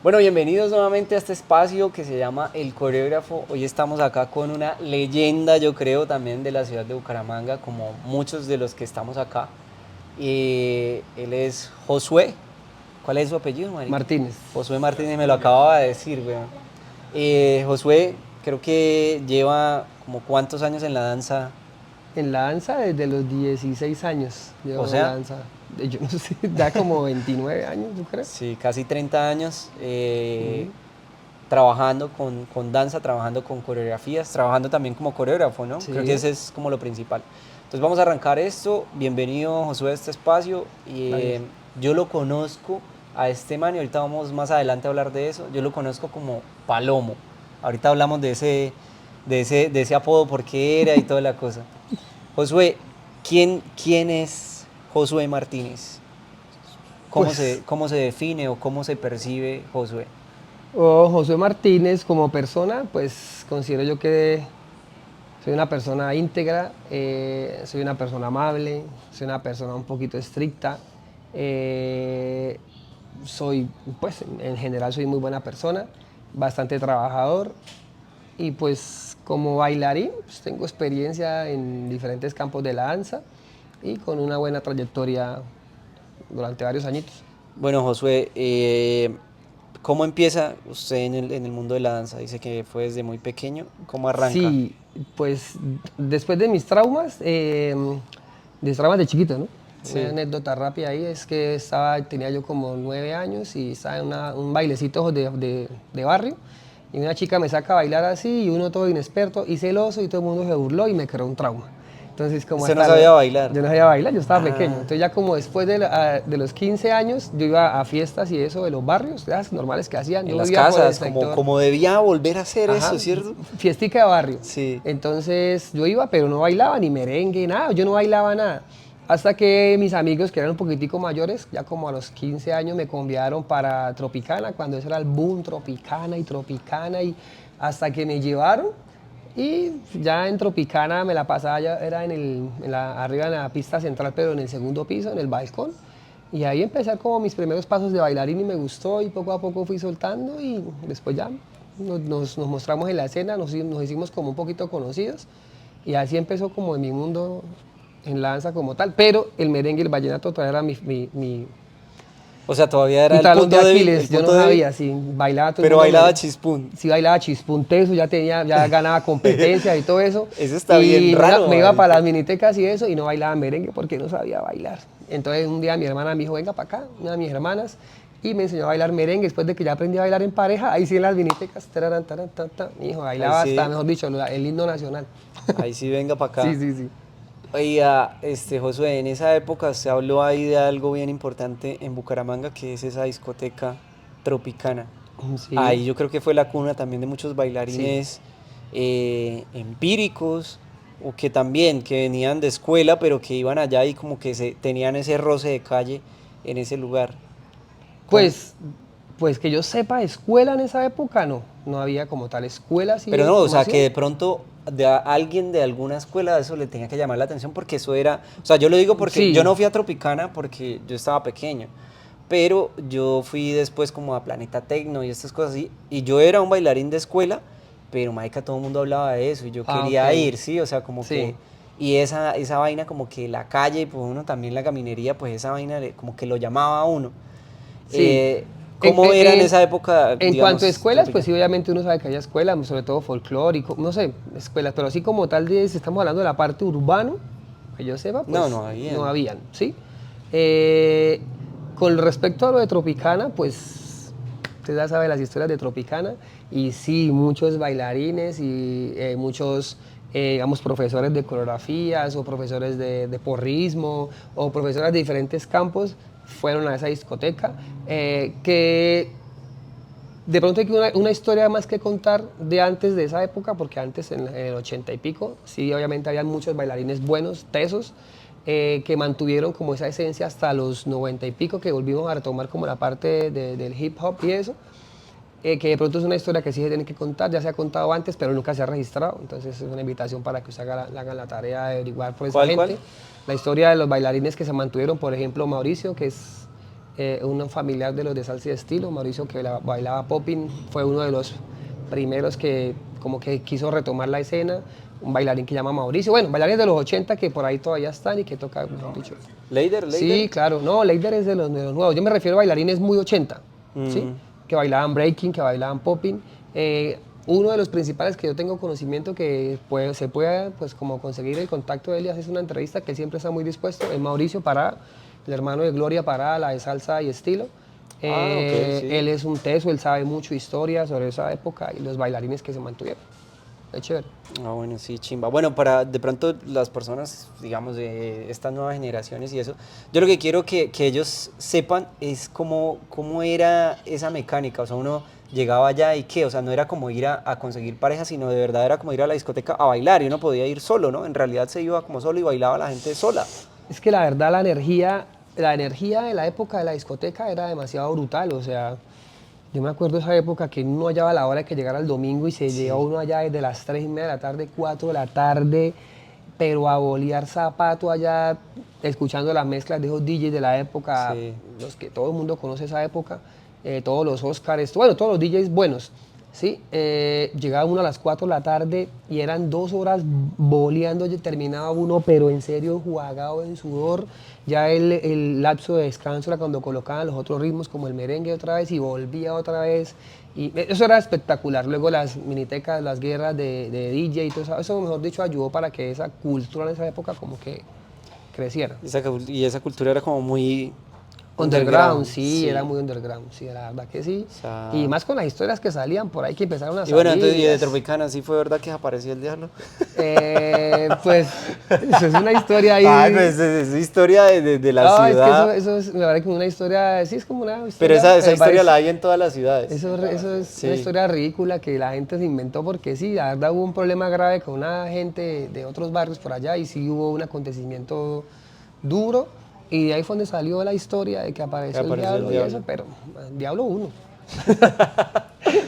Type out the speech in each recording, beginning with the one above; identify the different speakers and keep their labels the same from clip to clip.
Speaker 1: Bueno, bienvenidos nuevamente a este espacio que se llama El Coreógrafo. Hoy estamos acá con una leyenda, yo creo, también de la ciudad de Bucaramanga, como muchos de los que estamos acá. Y él es Josué. ¿Cuál es su apellido, marica?
Speaker 2: Martínez.
Speaker 1: Josué Martínez, me lo acababa de decir, weón. Josué, creo que lleva como cuántos años en la danza.
Speaker 2: En la danza desde los 16 años
Speaker 1: O
Speaker 2: llevo en la
Speaker 1: sea,
Speaker 2: danza. Yo no sé, da como 29 años, yo creo.
Speaker 1: sí, casi 30 años
Speaker 2: Ujú.
Speaker 1: trabajando con danza, trabajando con coreografías, trabajando también como coreógrafo, ¿no? Creo que
Speaker 2: Sí,
Speaker 1: ese es como lo principal. Entonces vamos a arrancar esto. Bienvenido, Josué, a este espacio.
Speaker 2: gracias.
Speaker 1: Yo lo conozco a este man y ahorita vamos más adelante a hablar de eso. Yo lo conozco como Palomo. Ahorita hablamos de ese apodo, por qué era y toda la cosa. Josué, ¿quién es Josué Martínez?
Speaker 2: Pues,
Speaker 1: ¿Cómo se define o cómo se percibe Josué?
Speaker 2: José Martínez como persona, pues considero yo que soy una persona íntegra, soy una persona amable, soy una persona un poquito estricta, eh, soy, pues en general soy muy buena persona, bastante trabajador y pues como bailarín pues, tengo experiencia en diferentes campos de la danza y con una buena trayectoria durante varios añitos.
Speaker 1: Bueno, Josué, ¿cómo empieza usted en el mundo de la danza? Dice que fue desde muy pequeño. ¿Cómo arranca?
Speaker 2: Sí, pues después de mis traumas, de chiquito, ¿no? Una
Speaker 1: Sí.
Speaker 2: anécdota rápida ahí es que tenía yo como 9 años y estaba en un bailecito de barrio y una chica me saca a bailar así y uno todo inexperto y celoso y todo el mundo se burló y me creó un trauma. Entonces como
Speaker 1: Usted no
Speaker 2: hasta
Speaker 1: sabía bailar.
Speaker 2: yo no sabía bailar, yo estaba pequeño.
Speaker 1: Ah,
Speaker 2: Entonces ya como después de los 15 años yo iba a fiestas y eso de los barrios, las normales que hacían.
Speaker 1: en
Speaker 2: Yo
Speaker 1: las
Speaker 2: vivía por el
Speaker 1: casas, como,
Speaker 2: sector.
Speaker 1: como debía volver a hacer
Speaker 2: Ajá,
Speaker 1: eso, ¿cierto?
Speaker 2: fiestica de barrio.
Speaker 1: Sí.
Speaker 2: Entonces yo iba, pero no bailaba ni merengue, nada, yo no bailaba nada. Hasta que mis amigos, que eran un poquitico mayores, ya como a los 15 años, me convidaron para Tropicana, cuando eso era el boom, Tropicana, y hasta que me llevaron. Y ya en Tropicana me la pasaba, ya era arriba en la pista central, pero en el segundo piso, en el balcón. Y ahí empecé como mis primeros pasos de bailarín y me gustó y poco a poco fui soltando y después ya nos mostramos en la escena, nos hicimos como un poquito conocidos y así empezó como en mi mundo en la danza como tal, pero el merengue y el vallenato todavía era
Speaker 1: O sea, todavía era
Speaker 2: mi
Speaker 1: el
Speaker 2: talón de
Speaker 1: punto débil,
Speaker 2: Aquiles. Yo no sabía si bailaba todo el
Speaker 1: pero
Speaker 2: mundo
Speaker 1: bailaba
Speaker 2: merengue,
Speaker 1: chispún.
Speaker 2: si bailaba chispunteso, ya ganaba competencias y todo eso.
Speaker 1: Eso está bien
Speaker 2: Y
Speaker 1: raro,
Speaker 2: me iba para
Speaker 1: marica.
Speaker 2: las minitecas y eso y no bailaba merengue porque no sabía bailar. Entonces un día mi hermana me dijo, venga para acá, una de mis hermanas, y me enseñó a bailar merengue. Después de que ya aprendí a bailar en pareja, ahí sí en las minitecas, tararán, tarán, tan, tan. Mi hijo
Speaker 1: Ahí
Speaker 2: bailaba hasta,
Speaker 1: sí,
Speaker 2: mejor dicho, el himno nacional.
Speaker 1: ahí sí venga para
Speaker 2: Sí,
Speaker 1: acá.
Speaker 2: sí, sí.
Speaker 1: Oiga, Josué, en esa época se habló ahí de algo bien importante en Bucaramanga, que es esa discoteca Tropicana.
Speaker 2: Sí,
Speaker 1: Ahí yo creo que fue la cuna también de muchos
Speaker 2: sí.
Speaker 1: bailarines empíricos, o que también, que venían de escuela, pero que iban allá y como que tenían ese roce de calle en ese lugar. Con,
Speaker 2: Pues, pues que yo sepa, escuela en esa época no. No había como tal escuela así
Speaker 1: Pero
Speaker 2: de
Speaker 1: no, o sea, que
Speaker 2: formación.
Speaker 1: de pronto alguien de alguna escuela eso le tenía que llamar la atención porque eso era, o sea, yo lo digo porque yo
Speaker 2: Sí,
Speaker 1: no fui a Tropicana porque yo estaba pequeño, pero yo fui después como a Planeta Tecno y estas cosas así, y yo era un bailarín de escuela, pero marica, todo el mundo hablaba de eso y yo
Speaker 2: ah, ok.
Speaker 1: quería ir, sí, o sea, como
Speaker 2: Sí,
Speaker 1: que, y esa vaina como que la calle, pues uno también la caminería, pues esa vaina como que lo llamaba a uno.
Speaker 2: sí.
Speaker 1: Eh,
Speaker 2: En,
Speaker 1: ¿Cómo
Speaker 2: en-
Speaker 1: era en
Speaker 2: en-
Speaker 1: esa época,
Speaker 2: en cuanto a
Speaker 1: digamos,
Speaker 2: escuelas, pues
Speaker 1: Tropicana?
Speaker 2: sí, obviamente uno sabe que hay escuelas, sobre todo folclórico, no sé, escuelas, pero así como tal, si estamos hablando de la parte urbano, que yo sepa,
Speaker 1: No,
Speaker 2: pues
Speaker 1: no
Speaker 2: no
Speaker 1: habían.
Speaker 2: habían, ¿sí? Eh, con respecto a lo de Tropicana, pues usted ya sabe las historias de Tropicana, y sí, muchos bailarines y muchos, digamos, profesores de coreografías o profesores de porrismo o profesores de diferentes campos fueron a esa discoteca, que de pronto hay una historia más que contar de antes de esa época, porque antes en el 80 y pico, sí, obviamente habían muchos bailarines buenos, tesos, que mantuvieron como esa esencia hasta los 90 y pico, que volvimos a retomar como la parte del hip hop y eso, que de pronto es una historia que sí se tiene que contar, ya se ha contado antes, pero nunca se ha registrado, entonces es una invitación para que usted haga la tarea de averiguar por esa
Speaker 1: ¿Cuál, cuál?
Speaker 2: gente, la historia de los bailarines que se mantuvieron, por ejemplo, Mauricio, que es un familiar de los de Salsa y Estilo, Mauricio, que bailaba popping, fue uno de los primeros que como que quiso retomar la escena, un bailarín que llama Mauricio, bueno, bailarines de los 80 que por ahí todavía están y que toca, mejor dicho.
Speaker 1: ¿Leider?
Speaker 2: Sí, claro, no, Leider es de los nuevos, yo me refiero a bailarines muy 80, ¿sí? Que bailaban breaking, que bailaban popping. Uno de los principales que yo tengo conocimiento que se puede pues como conseguir el contacto de él y hacer una entrevista, que él siempre está muy dispuesto, es Mauricio Parada, el hermano de Gloria Parada, la de Salsa y Estilo.
Speaker 1: Ok, sí.
Speaker 2: Él es un teso, él sabe mucho historia sobre esa época y los bailarines que se mantuvieron. Es chévere.
Speaker 1: Ah, bueno, sí, chimba. Bueno, para de pronto las personas, digamos, de estas nuevas generaciones y eso, yo lo que quiero que ellos sepan es cómo era esa mecánica. O sea, uno llegaba allá y qué, o sea, no era como ir a conseguir pareja, sino de verdad era como ir a la discoteca a bailar y uno podía ir solo, ¿no? En realidad se iba como solo y bailaba la gente sola.
Speaker 2: Es que la verdad la energía de la época de la discoteca era demasiado brutal, o sea, yo me acuerdo de esa época que uno hallaba la hora de que llegara el domingo y se llegaba uno allá desde las 3:30 de la tarde, 4 de la tarde, pero a bolear zapato allá, escuchando las mezclas de esos DJs de la época,
Speaker 1: Sí.
Speaker 2: los que todo el mundo conoce esa época, todos los Oscars, bueno, todos los DJs buenos, ¿sí? Llegaba uno a las 4 de la tarde y eran 2 horas boleando, y terminaba uno, pero en serio enjuagado en sudor. Ya el lapso de descanso era cuando colocaban los otros ritmos como el merengue otra vez y volvía otra vez. Y eso era espectacular. Luego las minitecas, las guerras de DJ y todo eso, eso mejor dicho ayudó para que esa cultura en esa época como que creciera.
Speaker 1: Y esa cultura era como muy
Speaker 2: Underground, sí, era
Speaker 1: sí.
Speaker 2: muy underground, sí, la verdad que sí.
Speaker 1: O sea,
Speaker 2: Y más con las historias que salían por ahí, que empezaron a
Speaker 1: y
Speaker 2: salir.
Speaker 1: bueno, entonces, y de Tropicana, ¿sí fue verdad que apareció el diablo?
Speaker 2: Pues, eso es una historia ahí.
Speaker 1: Ay, pues es historia de la
Speaker 2: No,
Speaker 1: ciudad.
Speaker 2: es que eso es, la verdad, que una historia, sí, es como una historia.
Speaker 1: Pero esa historia
Speaker 2: parece-
Speaker 1: la hay en todas las ciudades.
Speaker 2: Eso es
Speaker 1: Sí.
Speaker 2: una historia ridícula que la gente se inventó porque sí, la verdad hubo un problema grave con una gente de otros barrios por allá y sí hubo un acontecimiento duro y de ahí fue donde salió la historia de que apareció el
Speaker 1: apareció el
Speaker 2: diablo y
Speaker 1: diablo.
Speaker 2: eso, pero diablo uno.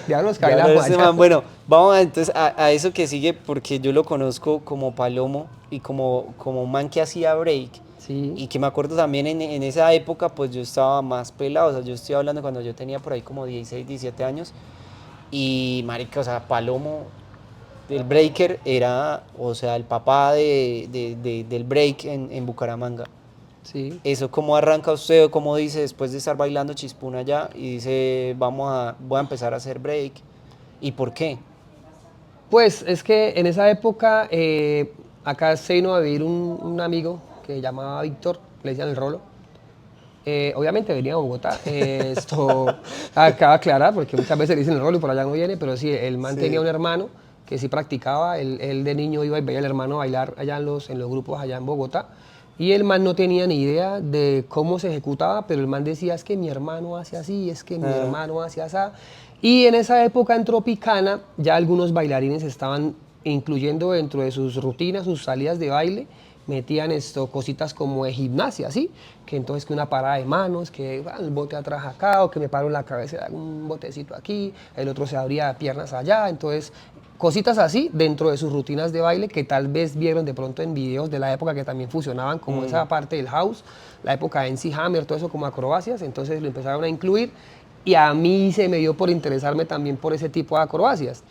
Speaker 2: Diablos caen
Speaker 1: Diablo
Speaker 2: las
Speaker 1: ese
Speaker 2: mallas.
Speaker 1: man. Bueno, vamos entonces a eso que sigue porque yo lo conozco como Palomo y como un man que hacía break.
Speaker 2: Sí.
Speaker 1: Y que me acuerdo también en esa época, pues yo estaba más pelado. O sea, yo estoy hablando cuando yo tenía por ahí como 16, 17 años. Y marica, o sea, Palomo, el breaker, era, o sea, el papá del break en Bucaramanga.
Speaker 2: Sí.
Speaker 1: ¿Eso cómo arranca usted o cómo dice después de estar bailando chispuna allá y dice, voy a empezar a hacer break? ¿Y por qué?
Speaker 2: Pues es que en esa época acá se vino a vivir un amigo que se llamaba Víctor, le decían el Rolo. Obviamente venía a Bogotá. Esto acaba de aclarar porque muchas veces le dicen el Rolo y por allá no viene, pero sí, el man
Speaker 1: Sí.
Speaker 2: tenía un hermano que sí practicaba. Él de niño iba y veía al hermano bailar allá en los grupos allá en Bogotá. Y el man no tenía ni idea de cómo se ejecutaba, pero el man decía, es que mi hermano hace así, es que mi hermano hace así. Y en esa época en Tropicana ya algunos bailarines estaban incluyendo dentro de sus rutinas, sus salidas de baile, metían cositas como de gimnasia, ¿sí? Que entonces que una parada de manos, que el bote atrás acá, o que me paro en la cabeza y hago un botecito aquí, el otro se abría piernas allá, entonces cositas así dentro de sus rutinas de baile que tal vez vieron de pronto en videos de la época que también fusionaban como esa parte del house, la época de MC Hammer, todo eso como acrobacias, entonces lo empezaron a incluir y a mí se me dio por interesarme también por ese tipo de acrobacias.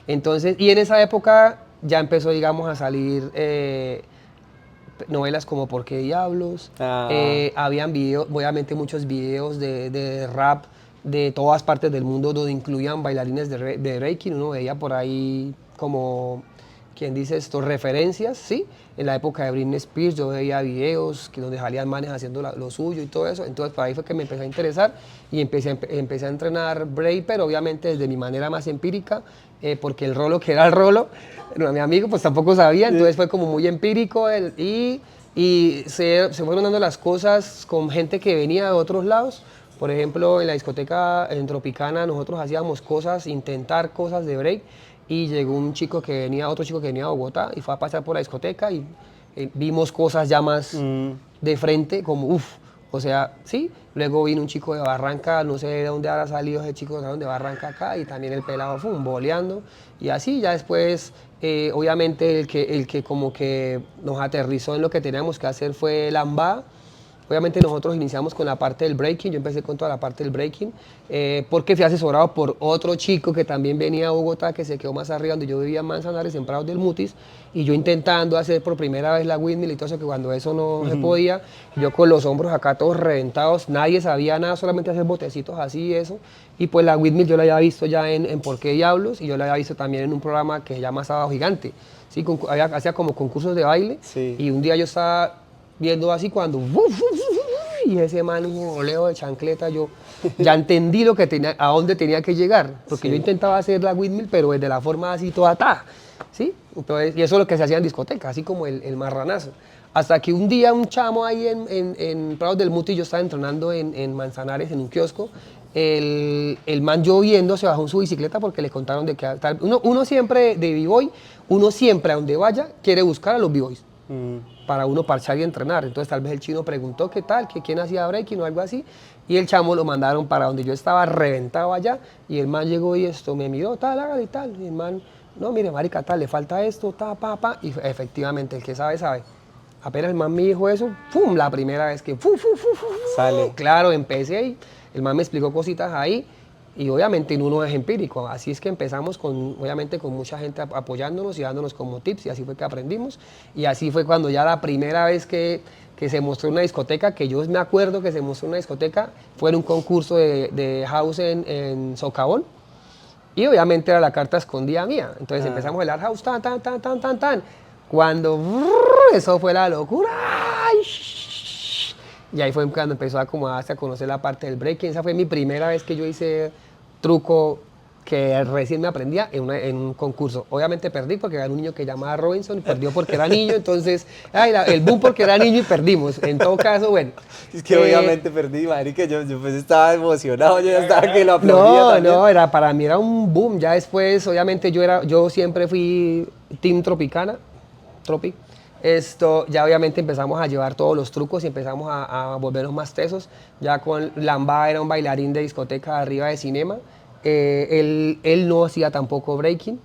Speaker 2: Entonces, y en esa época ya empezó, digamos, a salir novelas como ¿Por qué diablos? Habían videos, obviamente muchos videos de rap de todas partes del mundo donde incluían bailarines de Reiki. Uno veía por ahí como, ¿quién dice esto? Referencias, ¿sí? En la época de Britney Spears yo veía videos donde salían manes haciendo lo suyo y todo eso. Entonces por ahí fue que me empecé a interesar y empecé a entrenar break, pero obviamente desde mi manera más empírica, porque el Rolo, que era el Rolo, mi amigo, pues tampoco sabía, entonces fue como muy empírico y se fueron dando las cosas con gente que venía de otros lados. Por ejemplo, en la discoteca en Tropicana nosotros hacíamos cosas, intentar cosas de break y llegó otro chico que venía de Bogotá y fue a pasar por la discoteca y vimos cosas ya más de frente, como uff, o sea, sí. Luego vino un chico de Barranca, no sé de dónde habrá salido ese chico de Barranca acá y también el pelado fue boleando y así ya después, obviamente el que como que nos aterrizó en lo que teníamos que hacer fue Lambada. Obviamente nosotros iniciamos con la parte del breaking, yo empecé con toda la parte del breaking, porque fui asesorado por otro chico que también venía a Bogotá, que se quedó más arriba donde yo vivía en Manzanares, en Prados del Mutis, y yo intentando hacer por primera vez la windmill y todo eso, que cuando eso no se podía, yo con los hombros acá todos reventados, nadie sabía nada, solamente hacer botecitos así y eso, y pues la windmill yo la había visto ya en Por qué Diablos, y yo la había visto también en un programa que se llama Sábado Gigante, ¿sí? Hacía como concursos de baile,
Speaker 1: Sí.
Speaker 2: y un día yo estaba viendo así cuando y ese man un oleo de chancleta, yo ya entendí lo que tenía, a dónde tenía que llegar, porque
Speaker 1: Sí.
Speaker 2: yo intentaba hacer la windmill, pero desde la forma así toda ta, ¿sí? Entonces, y eso es lo que se hacía en discoteca, así como el marranazo. Hasta que un día un chamo ahí en Prados del Muti, yo estaba entrenando en Manzanares, en un kiosco, el man lloviendo se bajó en su bicicleta porque le contaron de que uno siempre de b-boy, uno siempre a donde vaya quiere buscar a los b-boys para uno parchar y entrenar. Entonces tal vez el chino preguntó qué tal, que quién hacía breaking o algo así, y el chamo lo mandaron para donde yo estaba reventado allá, y el man llegó y esto me miró, tal, hágale tal, y el man, no, mire marica, tal, le falta esto, ta, pa, y efectivamente el que sabe, sabe. Apenas el man me dijo eso, ¡pum!, la primera vez que
Speaker 1: Sale.
Speaker 2: claro, empecé y el man me explicó cositas ahí, y obviamente uno es empírico, así es que empezamos obviamente con mucha gente apoyándonos y dándonos como tips, y así fue que aprendimos, y así fue cuando ya la primera vez que se mostró una discoteca, que yo me acuerdo que se mostró una discoteca, fue en un concurso de house en Socavón, y obviamente era la carta escondida mía, entonces empezamos a bailar house, tan, tan, tan, tan, tan, tan, cuando eso fue la locura, y ahí fue cuando empezó a acomodarse, a conocer la parte del breaking. Esa fue mi primera vez que yo hice truco que recién me aprendía en un concurso. Obviamente perdí porque era un niño que llamaba Robinson y perdió porque era niño, entonces, el boom porque era niño y perdimos. En todo caso, bueno.
Speaker 1: Es que obviamente perdí, madre, que yo pues estaba emocionado, yo ya estaba que lo aplaudía
Speaker 2: No,
Speaker 1: también.
Speaker 2: no, para mí era un boom. Ya después, obviamente, yo siempre fui Team Tropicana, Tropic. Ya obviamente empezamos a llevar todos los trucos y empezamos a volvernos más tesos. Ya con Lamba era un bailarín de discoteca arriba de Cinema. Él no hacía tampoco breaking.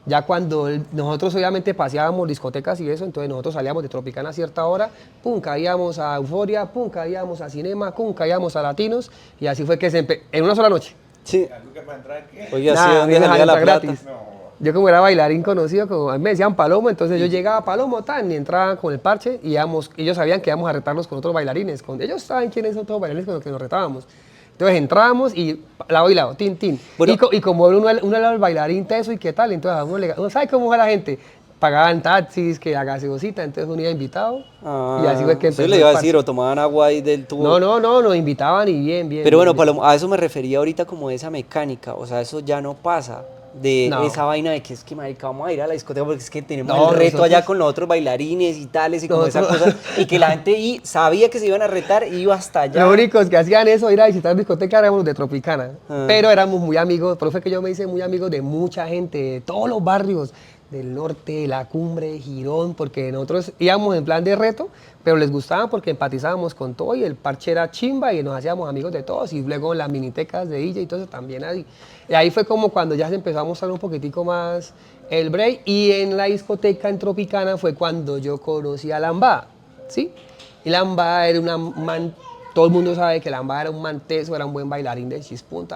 Speaker 2: Ya cuando nosotros obviamente paseábamos discotecas y eso, entonces nosotros salíamos de Tropicana a cierta hora, pum, caíamos a Euforia, pum, caíamos a Cinema, pum, caíamos a Latinos, y así fue que en una sola noche.
Speaker 1: Sí.
Speaker 3: ¿Algo que para entrar aquí?
Speaker 1: Oiga,
Speaker 2: Nada,
Speaker 1: sí, ¿de
Speaker 2: a mí
Speaker 1: dónde
Speaker 2: me
Speaker 1: salía
Speaker 2: dejaban
Speaker 1: la
Speaker 2: entrar
Speaker 1: plata?
Speaker 2: gratis. Yo como era bailarín conocido, como a mí me decían Palomo, entonces yo llegaba a Palomo, tan, y entraba con el parche, y ellos sabían que íbamos a retarnos con otros bailarines. Ellos saben quiénes son todos los bailarines con los que nos retábamos. Entonces entrábamos y lado y lado, tin, tin.
Speaker 1: Bueno.
Speaker 2: Y como uno era el bailarín teso y qué tal, entonces a uno sabe cómo es la gente. Pagaban taxis, que la gaseosita, entonces uno iba invitado. Y así fue que empezó
Speaker 1: Yo le
Speaker 2: el
Speaker 1: iba a
Speaker 2: parche.
Speaker 1: decir, o tomaban agua ahí del tubo.
Speaker 2: No, nos invitaban y bien, bien.
Speaker 1: Pero bueno,
Speaker 2: bien, bien.
Speaker 1: Palomo, a eso me refería ahorita como de esa mecánica, o sea, eso ya no pasa, de
Speaker 2: No.
Speaker 1: esa vaina de que es que, marica, vamos a ir a la discoteca porque es que tenemos
Speaker 2: No,
Speaker 1: el reto allá
Speaker 2: nosotros-
Speaker 1: con los otros bailarines y tales y como esa
Speaker 2: Nosotros-
Speaker 1: cosa, y que la gente sabía que se iban a retar y iba hasta allá.
Speaker 2: Los únicos que hacían eso, ir a visitar discoteca, éramos los de Tropicana.
Speaker 1: Ah.
Speaker 2: Pero éramos muy amigos, por eso fue que yo me hice muy amigos de mucha gente, de todos los barrios, del norte, La Cumbre, Girón, porque nosotros íbamos en plan de reto, pero les gustaba porque empatizábamos con todo y el parche era chimba y nos hacíamos amigos de todos. Y luego en las minitecas de DJ y todo eso también ahí. Y ahí fue como cuando ya se empezó a mostrar un poquitico más el break. Y en la discoteca en Tropicana fue cuando yo conocí a Lamba, ¿sí? Y Lamba era un man, todo el mundo sabe que Lamba era un man teso, era un buen bailarín de chispún,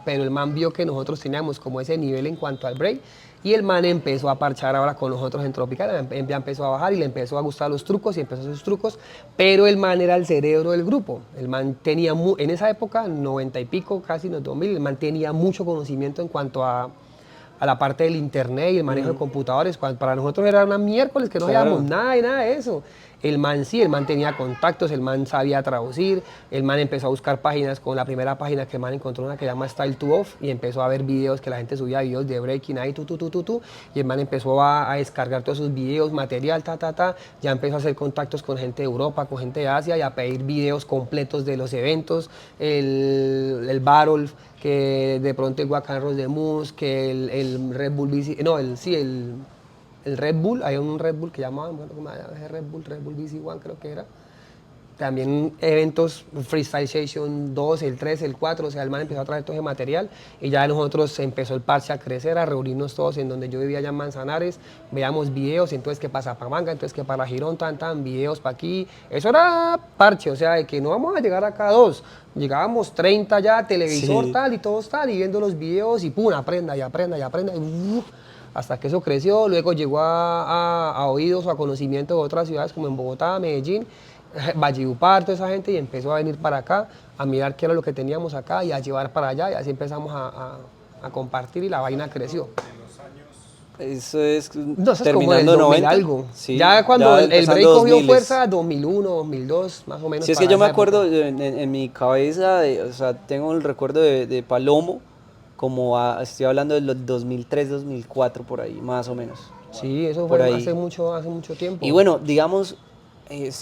Speaker 2: pero el man vio que nosotros teníamos como ese nivel en cuanto al break, y el man empezó a parchar ahora con nosotros en Tropicana, ya empezó a bajar y le empezó a gustar los trucos y empezó a hacer sus trucos, pero el man era el cerebro del grupo. El man tenía, en esa época, 90 y pico, casi en los 2000, el man tenía mucho conocimiento en cuanto a la parte del internet y el manejo de computadores. Para nosotros era una miércoles que no
Speaker 1: Claro.
Speaker 2: sabíamos nada de eso. El man sí, el man tenía contactos, el man sabía traducir, el man empezó a buscar páginas, con la primera página que el man encontró una que se llama Style to Off, y empezó a ver videos, que la gente subía videos de breaking ahí, y el man empezó a descargar todos esos videos, material, ya empezó a hacer contactos con gente de Europa, con gente de Asia, y a pedir videos completos de los eventos, el Battle, que de pronto el Guacanros de Mus, que el Red Bull BC, no, el Red Bull, hay un Red Bull que llamaban, bueno, ¿cómo se llama? Red Bull BC One creo que era. también eventos, Freestyle Station 2, el 3, el 4, o sea, el man empezó a traer todo ese material y ya nosotros empezó el parche a crecer, a reunirnos todos en donde yo vivía allá en Manzanares, veíamos videos, entonces que para Zapamanga, entonces que para Girón, videos para aquí, eso era parche, o sea, de que no vamos a llegar acá a 2, llegábamos 30 ya, televisor
Speaker 1: Sí.
Speaker 2: tal y todos tal, y viendo los videos y pum, aprenda y aprenda y aprenda, hasta que eso creció, luego llegó a oídos o a conocimiento de otras ciudades como en Bogotá, Medellín, Valledupar, toda esa gente, y empezó a venir para acá, a mirar qué era lo que teníamos acá y a llevar para allá, y así empezamos a compartir y la vaina creció.
Speaker 1: Eso es
Speaker 2: No, eso es como
Speaker 1: terminando
Speaker 2: el 2000
Speaker 1: 90.
Speaker 2: algo.
Speaker 1: Sí,
Speaker 2: ya cuando el
Speaker 1: empezando
Speaker 2: break cogió
Speaker 1: 2000s.
Speaker 2: fuerza, 2001, 2002, más o menos.
Speaker 1: Sí, es que
Speaker 2: para
Speaker 1: yo me
Speaker 2: esa
Speaker 1: acuerdo
Speaker 2: época.
Speaker 1: en mi cabeza, o sea, tengo el recuerdo de Palomo, como estoy hablando de los 2003, 2004, por ahí, más o menos.
Speaker 2: Sí, eso
Speaker 1: Por
Speaker 2: fue
Speaker 1: ahí.
Speaker 2: hace mucho tiempo.
Speaker 1: Y bueno, digamos,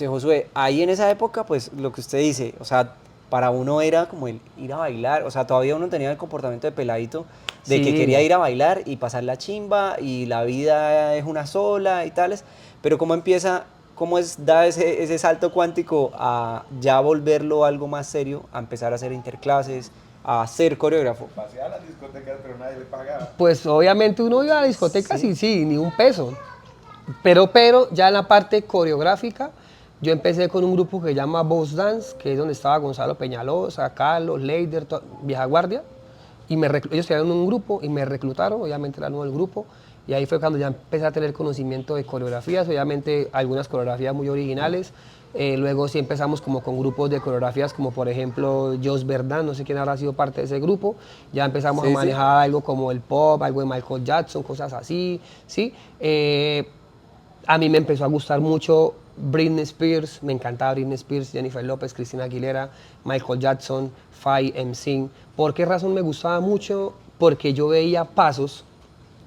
Speaker 1: Josué, ahí en esa época, pues lo que usted dice, o sea, para uno era como el ir a bailar, o sea, todavía uno tenía el comportamiento de peladito, de que
Speaker 2: Sí.
Speaker 1: quería ir a bailar y pasar la chimba y la vida es una sola y tales, pero cómo empieza, da ese salto cuántico a ya volverlo algo más serio, a empezar a hacer interclases, a ser coreógrafo.
Speaker 3: Paseaba a las discotecas, pero nadie le pagaba.
Speaker 2: Pues obviamente uno iba a discotecas
Speaker 1: Sí.
Speaker 2: y sí, ni un peso. Pero ya en la parte coreográfica, yo empecé con un grupo que se llama Boss Dance, que es donde estaba Gonzalo Peñalosa, Carlos, Leider, Vieja Guardia. Y ellos tenían un grupo y me reclutaron, obviamente era nuevo el grupo. Y ahí fue cuando ya empecé a tener conocimiento de coreografías, obviamente algunas coreografías muy originales. Luego sí empezamos como con grupos de coreografías, como por ejemplo Jos Verdán, no sé quién habrá sido parte de ese grupo. Ya empezamos
Speaker 1: Sí,
Speaker 2: a
Speaker 1: sí.
Speaker 2: manejar algo como el pop, algo de Michael Jackson, cosas así, ¿sí? A mí me empezó a gustar mucho Britney Spears, me encantaba Britney Spears, Jennifer López, Cristina Aguilera, Michael Jackson, Faye, NSYNC. ¿Por qué razón me gustaba mucho? Porque yo veía pasos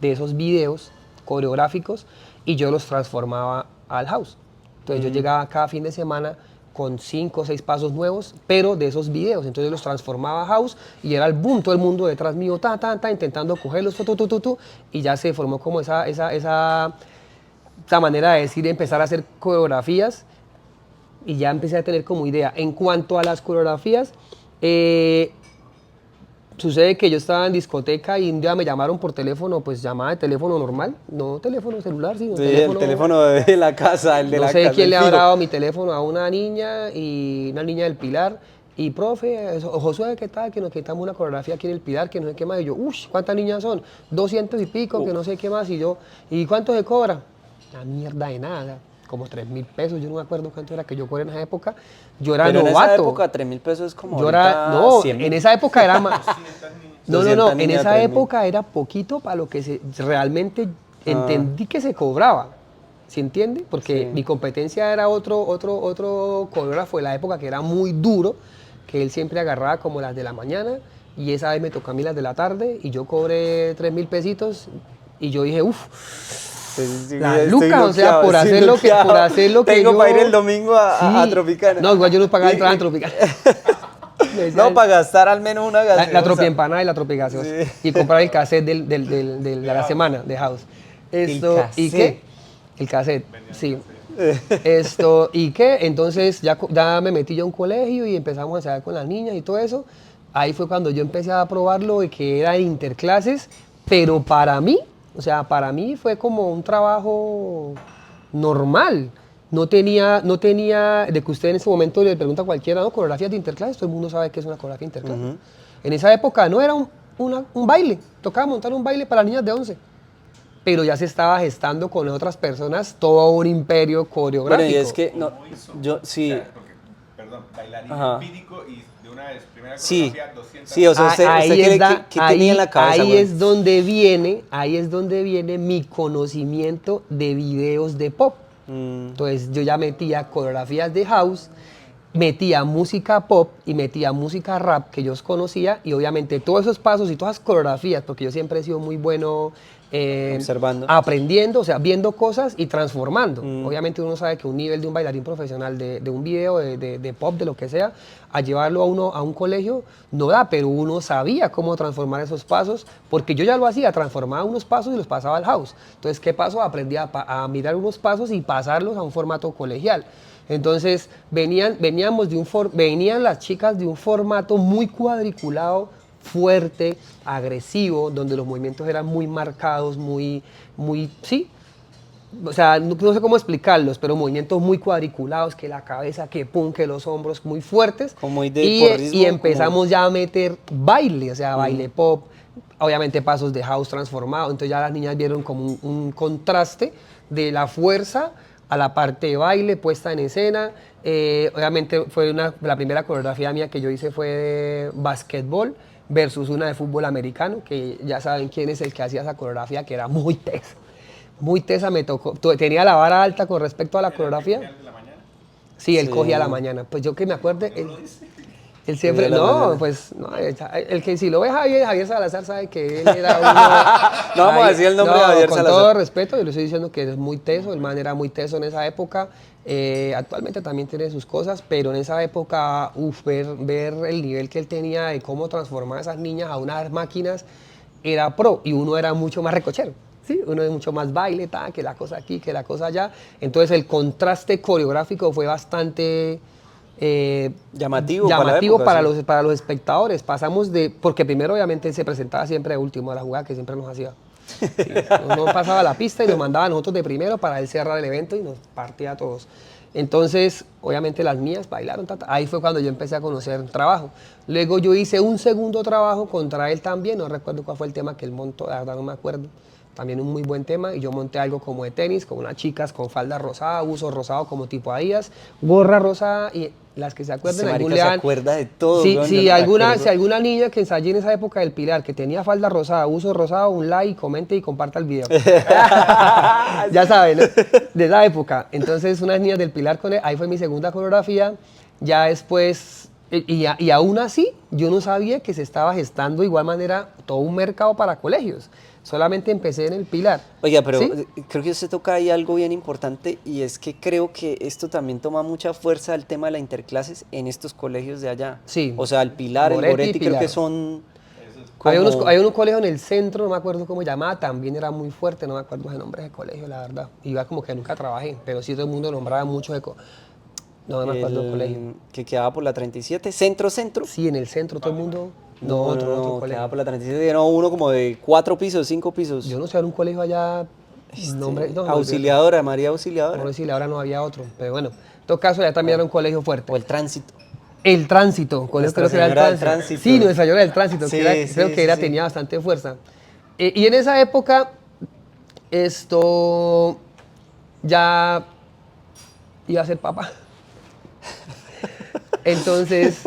Speaker 2: de esos videos coreográficos y yo los transformaba al house. Entonces yo llegaba cada fin de semana con 5 o 6 pasos nuevos, pero de esos videos. Entonces los transformaba a house y era el boom, todo el mundo detrás mío, intentando cogerlos, y ya se formó como esa manera de decir, empezar a hacer coreografías y ya empecé a tener como idea. En cuanto a las coreografías, sucede que yo estaba en discoteca y un día me llamaron por teléfono, pues llamada de teléfono normal, no teléfono celular, sino
Speaker 1: Sí, el teléfono de la casa, el de
Speaker 2: no
Speaker 1: la
Speaker 2: sé
Speaker 1: casa.
Speaker 2: quién
Speaker 1: el
Speaker 2: le
Speaker 1: fijo.
Speaker 2: habrá dado mi teléfono a una niña del Pilar. Y profe, Josué, ¿qué tal? Que nos quitamos una coreografía aquí en el Pilar, que no sé qué más. Y yo, uff, ¿cuántas niñas son? 200 y pico, que no sé qué más. Y yo, ¿y cuánto se cobra? Una mierda de nada, como 3.000 pesos. Yo no me acuerdo cuánto era que yo cobré en esa época. Yo era
Speaker 1: Pero en
Speaker 2: novato.
Speaker 1: esa época 3.000 pesos es como
Speaker 2: Yo era,
Speaker 1: ahorita
Speaker 2: no,
Speaker 1: 100.000.
Speaker 2: en esa época era más. No,
Speaker 1: 200
Speaker 2: en
Speaker 1: niñas,
Speaker 2: esa
Speaker 1: 3.000.
Speaker 2: época era poquito para lo que realmente entendí que se cobraba. ¿Se entiende? Porque
Speaker 1: Sí.
Speaker 2: mi competencia era otro coreógrafo de la época que era muy duro, que él siempre agarraba como las de la mañana y esa vez me tocó a mí las de la tarde y yo cobré 3.000 pesitos y yo dije, uff,
Speaker 1: Sí,
Speaker 2: la
Speaker 1: estoy
Speaker 2: luca, o sea,
Speaker 1: bloqueado,
Speaker 2: por
Speaker 1: estoy
Speaker 2: hacer lo que
Speaker 1: bloqueado. Tengo
Speaker 2: yo...
Speaker 1: para ir el domingo a
Speaker 2: Sí.
Speaker 1: Tropicana.
Speaker 2: No, igual yo no pagaba
Speaker 1: Y-
Speaker 2: entrada en Tropicana. Me decían,
Speaker 1: No, para gastar al menos una gaseosa.
Speaker 2: la tropiempanada y la tropigaseosa.
Speaker 1: Sí.
Speaker 2: Y comprar el cassette de la semana de House. Esto, ¿y qué?
Speaker 1: cassette.
Speaker 2: El cassette, sí. Esto, ¿y qué? Entonces ya me metí yo a un colegio y empezamos a ensayar con las niñas y todo eso. Ahí fue cuando yo empecé a probarlo de que era interclases, pero para mí, o sea, para mí fue como un trabajo normal. No tenía, de que usted en ese momento le pregunta a cualquiera, ¿no? Coreografías de interclases, todo el mundo sabe que es una coreografía de interclases. En esa época no era un baile, tocaba montar un baile para las niñas de 11, pero ya se estaba gestando con otras personas todo un imperio coreográfico.
Speaker 1: Bueno, y es que, no, yo, sí,
Speaker 3: O sea, porque, perdón, bailarín
Speaker 1: Ajá.
Speaker 3: empírico y de una vez, primera
Speaker 1: sí,
Speaker 3: coreografía, 200.
Speaker 1: sí, o sea, usted cree
Speaker 2: da-
Speaker 1: que tenía en la cabeza,
Speaker 2: ahí
Speaker 1: güey?
Speaker 2: es donde viene mi conocimiento de videos de pop. Entonces yo ya metía coreografías de house, metía música pop y metía música rap que yo conocía y obviamente todos esos pasos y todas las coreografías, porque yo siempre he sido muy bueno
Speaker 1: Observando.
Speaker 2: aprendiendo, o sea, viendo cosas y transformando. Obviamente uno sabe que un nivel de un bailarín profesional de un video, de pop, de lo que sea, a llevarlo a uno a un colegio no da, pero uno sabía cómo transformar esos pasos, porque yo ya lo hacía, transformaba unos pasos y los pasaba al house. Entonces, ¿qué pasó? Aprendí a mirar unos pasos y pasarlos a un formato colegial. Entonces venían las chicas de un formato muy cuadriculado, fuerte, agresivo, donde los movimientos eran muy marcados, sí, o sea, no sé cómo explicarlos, pero movimientos muy cuadriculados, que la cabeza, que pum, que los hombros muy fuertes.
Speaker 1: Como muy de
Speaker 2: y,
Speaker 1: porrismo,
Speaker 2: y empezamos ya a meter baile, o sea,
Speaker 1: Mm.
Speaker 2: baile pop, obviamente pasos de house transformado. Entonces ya las niñas vieron como un contraste de la fuerza a la parte de baile puesta en escena. Obviamente la primera coreografía mía que yo hice fue de basquetbol versus una de fútbol americano, que ya saben quién es el que hacía esa coreografía, que era muy tesa. Muy tesa, me tocó. Tenía la vara alta con respecto a la coreografía.
Speaker 3: ¿De la mañana?
Speaker 2: Sí, él
Speaker 1: Sí.
Speaker 2: cogía a la mañana. Pues yo que me acuerde, él siempre,
Speaker 1: Cogía a la
Speaker 2: no,
Speaker 1: mañana.
Speaker 2: pues, no, el que si lo ve Javier Salazar sabe que él era uno.
Speaker 1: No vamos a decir el nombre de Javier
Speaker 2: con
Speaker 1: Salazar.
Speaker 2: todo respeto, yo le estoy diciendo que es muy teso, el man era muy teso en esa época. Actualmente también tiene sus cosas, pero en esa época, ver el nivel que él tenía de cómo transformar a esas niñas a unas máquinas era pro, y uno era mucho más recochero. ¿Sí? Uno es mucho más baile, que la cosa aquí, que la cosa allá. Entonces el contraste coreográfico fue bastante
Speaker 1: Llamativo
Speaker 2: llamativo
Speaker 1: para la época, sí.
Speaker 2: para los espectadores. Pasamos porque primero obviamente se presentaba siempre de último a la jugada que siempre nos hacía. Sí, uno pasaba la pista y nos mandaba a nosotros de primero para él cerrar el evento y nos partía a todos. Entonces, obviamente las mías bailaron, ahí fue cuando yo empecé a conocer trabajo. Luego yo hice un segundo trabajo contra él también, no recuerdo cuál fue el tema que él montó, la verdad no me acuerdo. También un muy buen tema, y yo monté algo como de tenis, con unas chicas con falda rosada, uso rosado como tipo Adidas, gorra rosada, y las que se acuerden,
Speaker 1: Ese
Speaker 2: algún
Speaker 1: marica se
Speaker 2: le dan-
Speaker 1: acuerda de todo,
Speaker 2: Sí,
Speaker 1: weón,
Speaker 2: sí,
Speaker 1: yo no me acuerdo.
Speaker 2: si alguna niña que ensayé en esa época del Pilar, que tenía falda rosada, uso rosado, un like, comente y comparta el video. Ya saben, ¿no? De esa época. Entonces, unas niñas del Pilar con él, ahí fue mi segunda coreografía. Ya después, y aún así, yo no sabía que se estaba gestando de igual manera todo un mercado para colegios. Solamente empecé en el Pilar.
Speaker 1: Oiga, pero
Speaker 2: ¿Sí?
Speaker 1: creo que usted toca ahí algo bien importante, y es que creo que esto también toma mucha fuerza, el tema de la interclases en estos colegios de allá.
Speaker 2: Sí.
Speaker 1: O sea, el Pilar,
Speaker 2: Goretti
Speaker 1: el
Speaker 2: y
Speaker 1: Goretti, creo que
Speaker 2: Pilar.
Speaker 1: son
Speaker 2: Había
Speaker 1: como...
Speaker 2: un colegio en el centro, no me acuerdo cómo llamaba, también era muy fuerte, no me acuerdo el nombre del colegio, la verdad. Iba como que nunca trabajé, pero sí todo el mundo nombraba mucho no me acuerdo del colegio.
Speaker 1: que quedaba por la 37, centro.
Speaker 2: Sí, en el centro todo el mundo.
Speaker 1: No,
Speaker 2: colegio.
Speaker 1: quedaba por la 37, no, uno como de 4 pisos, 5 pisos.
Speaker 2: Yo no sé, era un colegio allá. Nombre, no, me olvidó.
Speaker 1: Auxiliadora, María Auxiliadora.
Speaker 2: No decirle, ahora no había otro. Pero bueno, en todo caso, ya también era un colegio fuerte.
Speaker 1: O el Tránsito.
Speaker 2: El Tránsito,
Speaker 1: Nuestra
Speaker 2: creo que era
Speaker 1: Señora del
Speaker 2: el Tránsito.
Speaker 1: Tránsito.
Speaker 2: Sí, Nuestra Señora del Tránsito,
Speaker 1: Sí,
Speaker 2: creo
Speaker 1: sí,
Speaker 2: que era,
Speaker 1: sí.
Speaker 2: tenía bastante fuerza. Y en esa época, esto ya iba a ser papá. Entonces,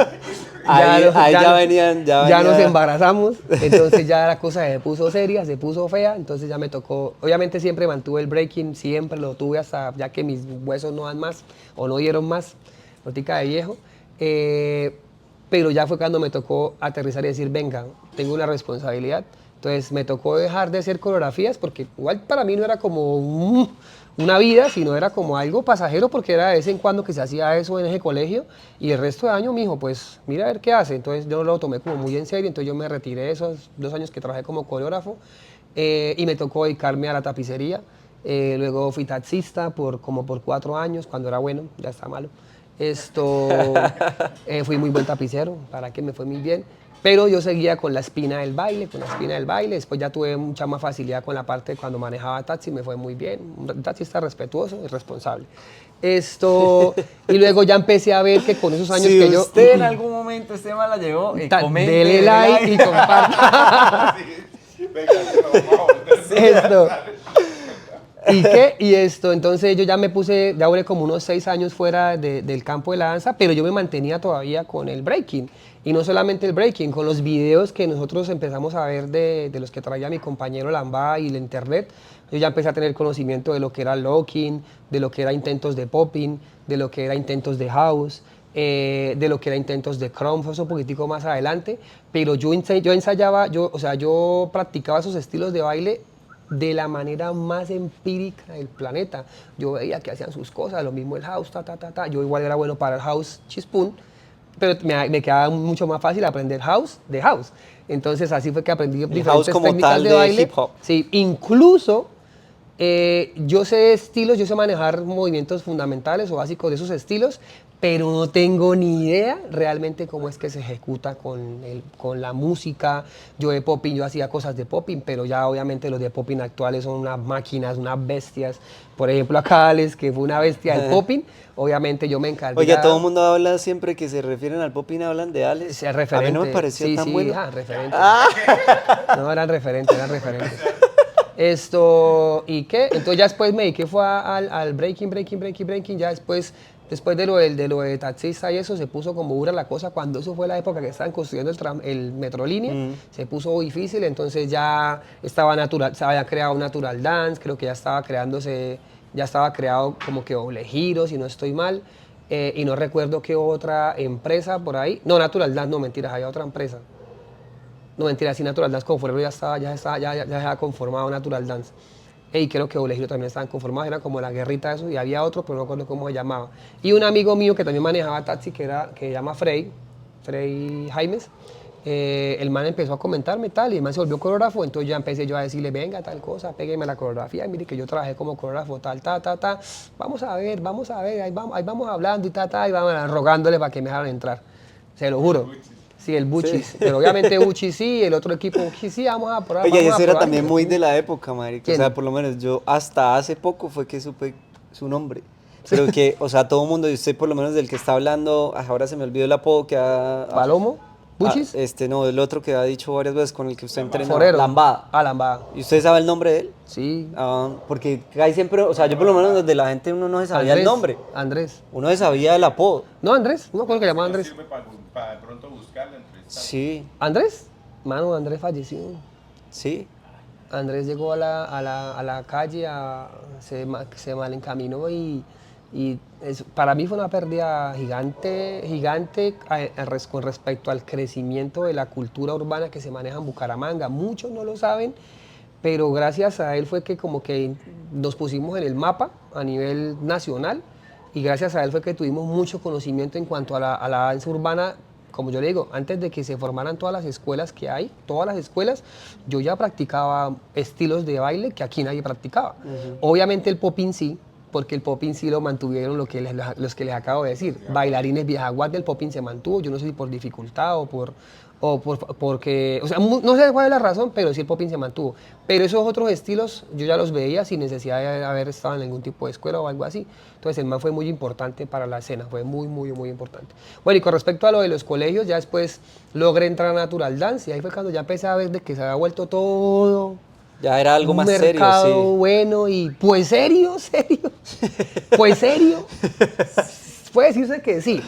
Speaker 1: Ahí ya venían-
Speaker 2: ya nos embarazamos, entonces ya la cosa se puso seria, se puso fea, entonces ya me tocó, obviamente siempre mantuve el breaking, siempre lo tuve hasta ya que mis huesos no dan más o no dieron más, notica de viejo, pero ya fue cuando me tocó aterrizar y decir, venga, tengo una responsabilidad. Entonces me tocó dejar de hacer coreografías porque igual para mí no era como una vida, sino era como algo pasajero, porque era de vez en cuando que se hacía eso en ese colegio, y el resto de año, mijo, pues mira a ver qué hace. Entonces yo lo tomé como muy en serio, entonces yo me retiré de esos 2 años que trabajé como coreógrafo, y me tocó dedicarme a la tapicería. Luego fui taxista como por 4 años, cuando era bueno, ya está malo. Fui muy buen tapicero, para que me fue muy bien. Pero yo seguía con la espina del baile, Después ya tuve mucha más facilidad con la parte de cuando manejaba taxi, me fue muy bien. Un taxista respetuoso y responsable. Y luego ya empecé a ver que con esos años
Speaker 1: Si
Speaker 2: que yo...
Speaker 1: usted en algún momento este tema la llevó, comente,
Speaker 2: Dele like y comparta.
Speaker 3: Venga, que lo vamos a volver.
Speaker 2: Esto. ¿Y qué? Y entonces yo ya ya duré como unos 6 años fuera del campo de la danza, pero yo me mantenía todavía con el breaking. Y no solamente el breaking, con los videos que nosotros empezamos a ver de los que traía mi compañero Lamba y la internet. Yo ya empecé a tener conocimiento de lo que era locking, de lo que era intentos de popping, de lo que era intentos de house, de lo que era intentos de crumb, fue eso un poquitico más adelante. Pero yo ensayaba, yo practicaba esos estilos de baile de la manera más empírica del planeta. Yo veía que hacían sus cosas, lo mismo el house, Yo igual era bueno para el house chispún, pero me quedaba mucho más fácil aprender house de house. Entonces así fue que aprendí diferentes
Speaker 1: house como
Speaker 2: técnicas
Speaker 1: tal
Speaker 2: de
Speaker 1: de
Speaker 2: baile.
Speaker 1: hip hop.
Speaker 2: Sí, incluso Yo sé estilos, yo sé manejar movimientos fundamentales o básicos de esos estilos, pero no tengo ni idea realmente cómo es que se ejecuta con la música. Yo de popping, yo hacía cosas de popping, pero ya obviamente los de popping actuales son unas máquinas, unas bestias. Por ejemplo, acá Alex, que fue una bestia del popping, obviamente yo me encargué.
Speaker 1: Oiga, todo el mundo habla siempre que se refieren al popping, hablan de Alex.
Speaker 2: Sea
Speaker 1: A
Speaker 2: referente.
Speaker 1: mí no me parecía
Speaker 2: sí,
Speaker 1: tan
Speaker 2: sí,
Speaker 1: bueno.
Speaker 2: Referente. No, eran referentes, eran referentes. ¿Y qué? Entonces ya después me dediqué fue al breaking, ya después de lo de taxista y eso se puso como dura la cosa, cuando eso fue la época que estaban construyendo el Metrolínea, se puso difícil, entonces ya se había creado Natural Dance, creo que ya estaba creado como que doble giro, si no estoy mal, y no recuerdo qué otra empresa por ahí, no, Natural Dance, no, mentiras, había otra empresa. No, mentira, sí, Natural Dance conforme ya se había conformado Natural Dance. Y creo que Doble Giro también estaban conformados, era como la guerrita de eso, y había otro, pero no recuerdo cómo se llamaba. Y un amigo mío que también manejaba taxi, que se llama Frey Jaimes, el man empezó a comentarme tal, y el man se volvió coreógrafo, entonces ya empecé yo a decirle, venga, tal cosa, pégueme la coreografía, mire que yo trabajé como coreógrafo, tal, vamos a ver, ahí vamos hablando y y vamos rogándole para que me dejaran entrar, se lo juro. Sí, el Buchis.
Speaker 1: Sí.
Speaker 2: Pero obviamente Buchis sí, el otro equipo Buchis sí, vamos a probar.
Speaker 1: Oye,
Speaker 2: vamos a
Speaker 1: ese era
Speaker 2: probar,
Speaker 1: también
Speaker 2: pero
Speaker 1: muy
Speaker 2: sí.
Speaker 1: de la época, marica. O
Speaker 2: ¿Quién?
Speaker 1: sea, por lo menos yo hasta hace poco fue que supe su nombre. Pero que, o sea, todo el mundo, y usted por lo menos del que está hablando, ahora se me olvidó el apodo que
Speaker 2: ¿Palomo? ¿Buchis?
Speaker 1: no, el otro que ha dicho varias veces con el que usted entrenó.
Speaker 2: Forero.
Speaker 1: Lambada.
Speaker 2: Lambada.
Speaker 1: ¿Y usted sabe el nombre de él?
Speaker 2: Sí.
Speaker 1: Porque hay siempre, o sea, yo por lo menos de la gente uno no se sabía el nombre.
Speaker 2: Andrés.
Speaker 1: Uno se sabía el apodo.
Speaker 2: No, Andrés. No me acuerdo que llamaba Andrés.
Speaker 3: Sirve para de pronto buscarla entre
Speaker 1: Sí,
Speaker 2: ¿Andrés? Mano, Andrés falleció.
Speaker 1: sí.
Speaker 2: Andrés llegó a la calle, se mal encaminó y para mí fue una pérdida gigante con respecto al crecimiento de la cultura urbana que se maneja en Bucaramanga. Muchos no lo saben, pero gracias a él fue que como que nos pusimos en el mapa a nivel nacional y gracias a él fue que tuvimos mucho conocimiento en cuanto a la danza urbana. Como yo le digo, antes de que se formaran todas las escuelas que hay, todas las escuelas, yo ya practicaba estilos de baile que aquí nadie practicaba. Obviamente el popping sí, porque el popping sí lo mantuvieron los que les acabo de decir. Bailarines vieja guardia, el popping se mantuvo, yo no sé si por dificultad porque, o sea, no sé cuál es la razón, pero sí el popping se mantuvo. Pero esos otros estilos yo ya los veía sin necesidad de haber estado en ningún tipo de escuela o algo así. Entonces el man fue muy importante para la escena, fue muy importante. Bueno, y con respecto a lo de los colegios, ya después logré entrar a Natural Dance y ahí fue cuando ya empecé a ver de que se había vuelto todo
Speaker 1: Ya era algo
Speaker 2: un
Speaker 1: más serio,
Speaker 2: mercado
Speaker 1: sí.
Speaker 2: bueno y pues serio, pues serio. Puede decirse que sí,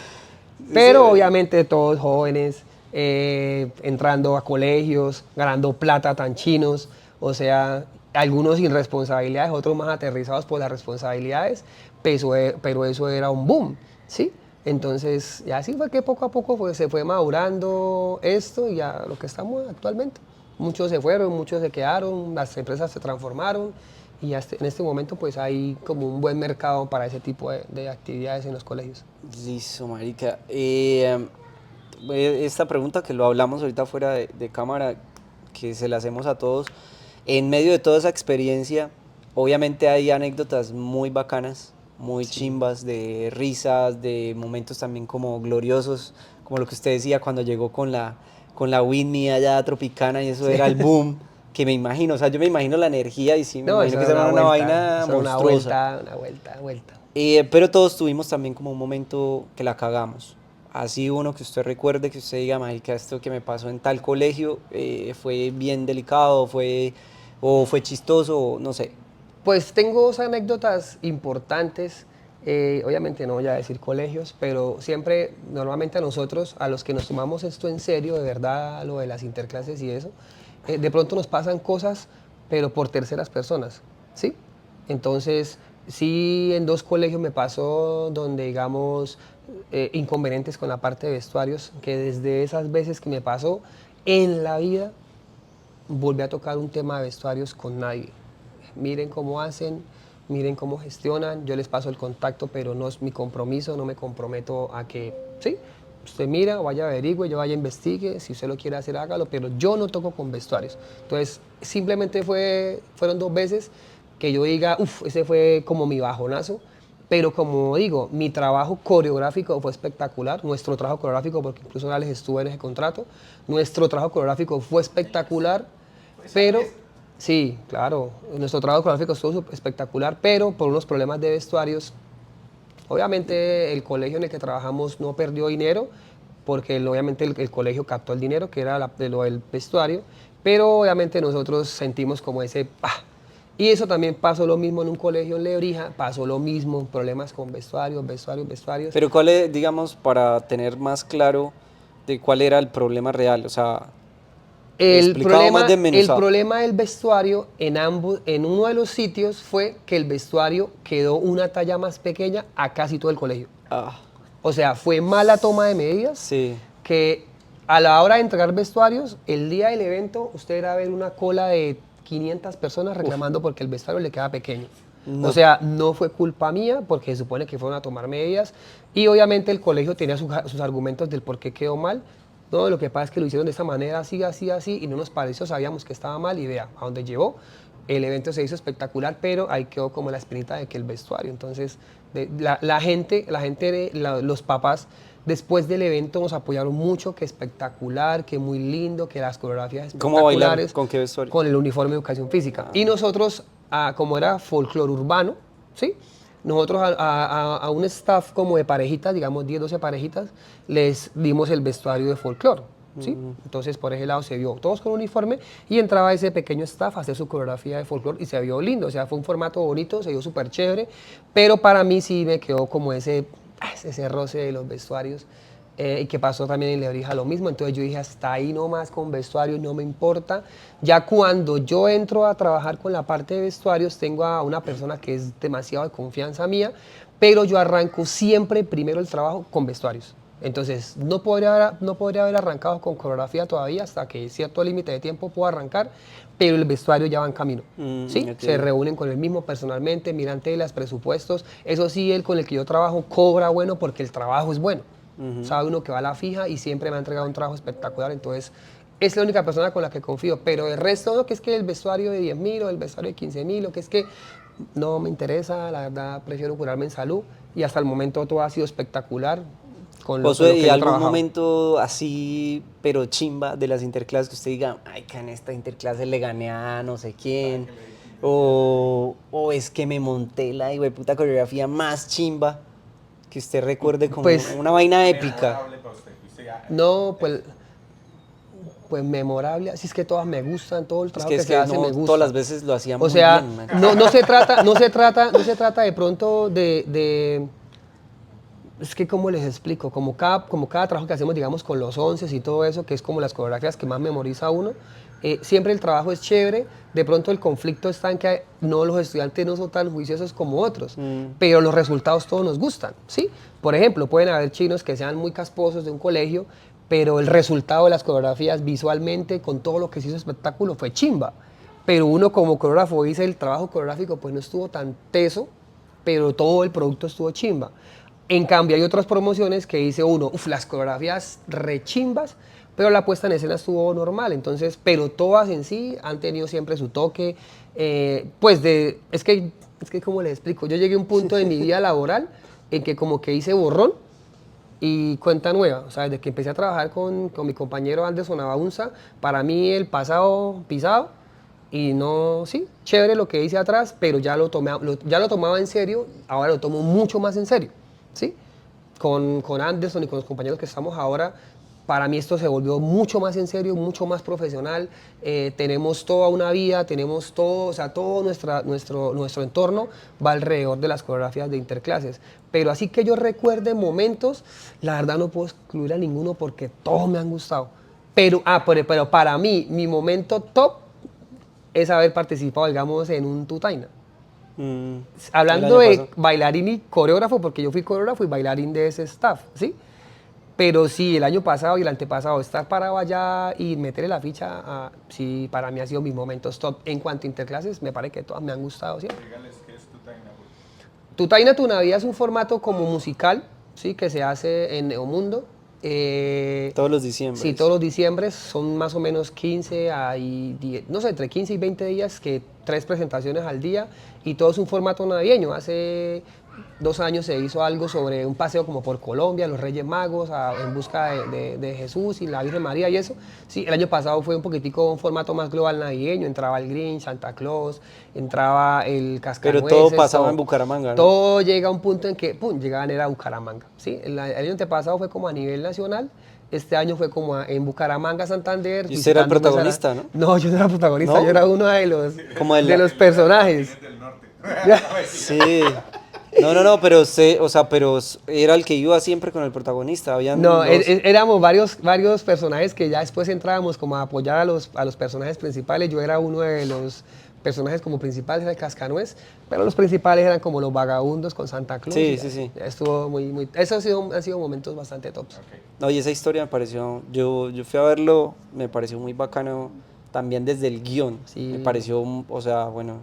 Speaker 2: pero
Speaker 1: sí.
Speaker 2: obviamente todos jóvenes, entrando a colegios, ganando plata tan chinos, o sea, algunos sin responsabilidades, otros más aterrizados por las responsabilidades, pero eso era un boom, ¿sí? Entonces, y así fue que poco a poco se fue madurando esto y a lo que estamos actualmente. Muchos se fueron, muchos se quedaron, las empresas se transformaron y en este momento pues hay como un buen mercado para ese tipo de actividades en los colegios.
Speaker 1: Listo, marica. Esta pregunta que lo hablamos ahorita fuera de cámara, que se la hacemos a todos. En medio de toda esa experiencia, obviamente hay anécdotas muy bacanas, muy chimbas, de risas, de momentos también como gloriosos, como lo que usted decía cuando llegó con la Whitney allá Tropicana y eso era el boom, que me imagino, o sea, yo me imagino la energía y sí, me imagino que
Speaker 2: eso
Speaker 1: era una vaina
Speaker 2: eso era
Speaker 1: monstruosa.
Speaker 2: una vuelta.
Speaker 1: Pero todos tuvimos también como un momento que la cagamos. Así uno que usted recuerde, que usted diga, marica, esto que me pasó en tal colegio fue bien delicado, o fue chistoso, o no sé.
Speaker 2: Pues tengo dos anécdotas importantes, obviamente no voy a decir colegios, pero siempre, normalmente a nosotros, a los que nos tomamos esto en serio, de verdad, lo de las interclases y eso, de pronto nos pasan cosas, pero por terceras personas, ¿sí? Entonces, sí, en dos colegios me pasó donde, digamos, inconvenientes con la parte de vestuarios, que desde esas veces que me pasó en la vida, volví a tocar un tema de vestuarios con nadie. Miren cómo hacen, miren cómo gestionan, yo les paso el contacto, pero no es mi compromiso, no me comprometo a que, sí, usted mira, vaya averigüe, yo vaya investigue, si usted lo quiere hacer, hágalo, pero yo no toco con vestuarios. Entonces, simplemente fueron dos veces, que yo diga, uff, ese fue como mi bajonazo. Pero como digo, mi trabajo coreográfico fue espectacular, nuestro trabajo coreográfico, porque incluso Alex estuvo en ese contrato, nuestro trabajo coreográfico fue espectacular, pero sí, claro, nuestro trabajo coreográfico estuvo espectacular, pero por unos problemas de vestuarios, obviamente el colegio en el que trabajamos no perdió dinero, porque obviamente el colegio captó el dinero, que era de lo del vestuario, pero obviamente nosotros sentimos como ese ¡pah! Y eso también pasó lo mismo en un colegio en Lebrija, pasó lo mismo, problemas con vestuarios.
Speaker 1: Pero cuál es, digamos, para tener más claro de cuál era el problema real, o sea, explicado más
Speaker 2: El
Speaker 1: desmenuzado.
Speaker 2: problema del vestuario en uno de los sitios fue que el vestuario quedó una talla más pequeña a casi todo el colegio.
Speaker 1: Ah,
Speaker 2: O sea, fue mala toma de medidas
Speaker 1: sí.
Speaker 2: que a la hora de entregar vestuarios, el día del evento, usted era ver una cola de 500 personas reclamando porque el vestuario le queda pequeño.
Speaker 1: No.
Speaker 2: O sea, no fue culpa mía porque se supone que fueron a tomar medidas y obviamente el colegio tenía sus argumentos del por qué quedó mal. No, lo que pasa es que lo hicieron de esta manera, así, así, así, y no nos pareció, sabíamos que estaba mal y vea, a dónde llevó. El evento se hizo espectacular, pero ahí quedó como la espinita de que el vestuario. Entonces, los papás, después del evento nos apoyaron mucho, que espectacular, que muy lindo, que las coreografías
Speaker 1: ¿Cómo bailaron?
Speaker 2: espectaculares.
Speaker 1: ¿Con qué vestuario?
Speaker 2: Con el uniforme de educación física. Y nosotros, como era folclore urbano, ¿sí? Nosotros a un staff como de parejitas, digamos 10, 12 parejitas, les dimos el vestuario de folclore, ¿sí? Entonces por ese lado se vio todos con uniforme y entraba ese pequeño staff a hacer su coreografía de folclore y se vio lindo, o sea, fue un formato bonito, se vio súper chévere, pero para mí sí me quedó como ese roce de los vestuarios. Y que pasó también en Lebrija lo mismo, entonces yo dije hasta ahí nomás con vestuarios, no me importa. Ya cuando yo entro a trabajar con la parte de vestuarios, tengo a una persona que es demasiado de confianza mía, pero yo arranco siempre primero el trabajo con vestuarios. Entonces no podría haber arrancado con coreografía todavía hasta que cierto límite de tiempo puedo arrancar, pero el vestuario ya va en camino. ¿Sí?
Speaker 1: Ok.
Speaker 2: Se reúnen con el mismo personalmente, miran telas, presupuestos. Eso sí, el con el que yo trabajo cobra bueno porque el trabajo es bueno. Sabe uno que va a la fija y siempre me ha entregado un trabajo espectacular, entonces es la única persona con la que confío, pero el resto, no, que es que el vestuario de 10.000 o el vestuario de 15.000 o que es que no me interesa, la verdad prefiero curarme en salud y hasta el momento todo ha sido espectacular con lo
Speaker 1: Josué,
Speaker 2: que
Speaker 1: ¿y
Speaker 2: yo he
Speaker 1: algún
Speaker 2: trabajado.
Speaker 1: momento así, pero chimba, de las interclases que usted diga, ay, que en esta interclase le gané a no sé quién, o es que me monté la puta coreografía más chimba, que usted recuerde como
Speaker 2: Pues
Speaker 1: una vaina épica?
Speaker 3: Memorable para usted, que usted,
Speaker 2: no, pues memorable, así es que todas me gustan, todo el trabajo que
Speaker 1: Es
Speaker 2: se
Speaker 1: que
Speaker 2: hace me
Speaker 1: no,
Speaker 2: gusta.
Speaker 1: todas las veces lo hacía
Speaker 2: O
Speaker 1: muy
Speaker 2: sea,
Speaker 1: bien, man.
Speaker 2: no se trata de pronto es que cómo les explico, como cada trabajo que hacemos, digamos, con los 11 y todo eso, que es como las coreografías que más memoriza uno, siempre el trabajo es chévere, de pronto el conflicto está en que no, los estudiantes no son tan juiciosos como otros, pero los resultados todos nos gustan, ¿sí? Por ejemplo, pueden haber chinos que sean muy casposos de un colegio, pero el resultado de las coreografías visualmente, con todo lo que se hizo espectáculo, fue chimba. Pero uno como coreógrafo dice, el trabajo coreográfico pues no estuvo tan teso, pero todo el producto estuvo chimba. En cambio, hay otras promociones que dice uno, las coreografías rechimbas, pero la puesta en escena estuvo normal. Entonces, pero todas en sí han tenido siempre su toque. Es que, ¿cómo les explico? Yo llegué a un punto de mi vida laboral en que como que hice borrón y cuenta nueva. O sea, desde que empecé a trabajar con mi compañero Anderson Abaunza, para mí el pasado pisado y no, sí, chévere lo que hice atrás, pero ya ya lo tomaba en serio, ahora lo tomo mucho más en serio, ¿sí? Con Anderson y con los compañeros que estamos ahora, para mí esto se volvió mucho más en serio, mucho más profesional. Tenemos toda una vida, tenemos todo, o sea, todo nuestro entorno va alrededor de las coreografías de interclases. Pero así que yo recuerde momentos, la verdad no puedo excluir a ninguno porque todos me han gustado. Pero para mí, mi momento top es haber participado, digamos, en un Tutaina.
Speaker 1: El
Speaker 2: Hablando
Speaker 1: año
Speaker 2: de
Speaker 1: pasado.
Speaker 2: bailarín y coreógrafo, porque yo fui coreógrafo y bailarín de ese staff, ¿sí? Pero sí, el año pasado y el antepasado, estar parado allá y meterle la ficha, sí, para mí ha sido mis momentos top. En cuanto a interclases, me parece que todas me han gustado siempre.
Speaker 3: dígales qué es tu Taina, güey.
Speaker 2: Tutaina Tu Navidad es un formato como musical, ¿sí? Que se hace en Neomundo.
Speaker 1: Todos los diciembre.
Speaker 2: Sí, todos los diciembres son más o menos 15 a 10, no sé, entre 15 y 20 días que 3 presentaciones al día y todo es un formato navideño. Hace 2 años se hizo algo sobre un paseo como por Colombia, los Reyes Magos, en busca de Jesús y la Virgen María y eso. Sí, el año pasado fue un poquitico un formato más global navideño, entraba el Grinch, Santa Claus, entraba el Cascanueces.
Speaker 1: Pero todo pasaba en Bucaramanga, ¿no?
Speaker 2: Todo llega a un punto en que, pum, llegaban era a Bucaramanga. ¿Sí? El año antepasado fue como a nivel nacional. Este año fue como en Bucaramanga, Santander.
Speaker 1: Y usted era el
Speaker 2: visitando
Speaker 1: protagonista, ¿no?
Speaker 2: No, yo no era el protagonista,
Speaker 1: ¿No?
Speaker 2: yo era uno de los,
Speaker 1: Como de
Speaker 2: de los personajes.
Speaker 3: Del norte.
Speaker 1: Sí. No, pero usted, o sea, pero era el que iba siempre con el protagonista. Habían
Speaker 2: No,
Speaker 1: dos-
Speaker 2: éramos varios personajes que ya después entrábamos como a apoyar a los personajes principales. Yo era uno de los personajes como principales, era el Cascanuez, pero los principales eran como los vagabundos con Santa Claus.
Speaker 1: Sí,
Speaker 2: y
Speaker 1: sí, sí.
Speaker 2: Estuvo muy... Esos han sido momentos bastante tops.
Speaker 1: No, y esa historia me pareció, yo fui a verlo, me pareció muy bacano también desde el guión.
Speaker 2: Sí.
Speaker 1: Me pareció, o sea, bueno,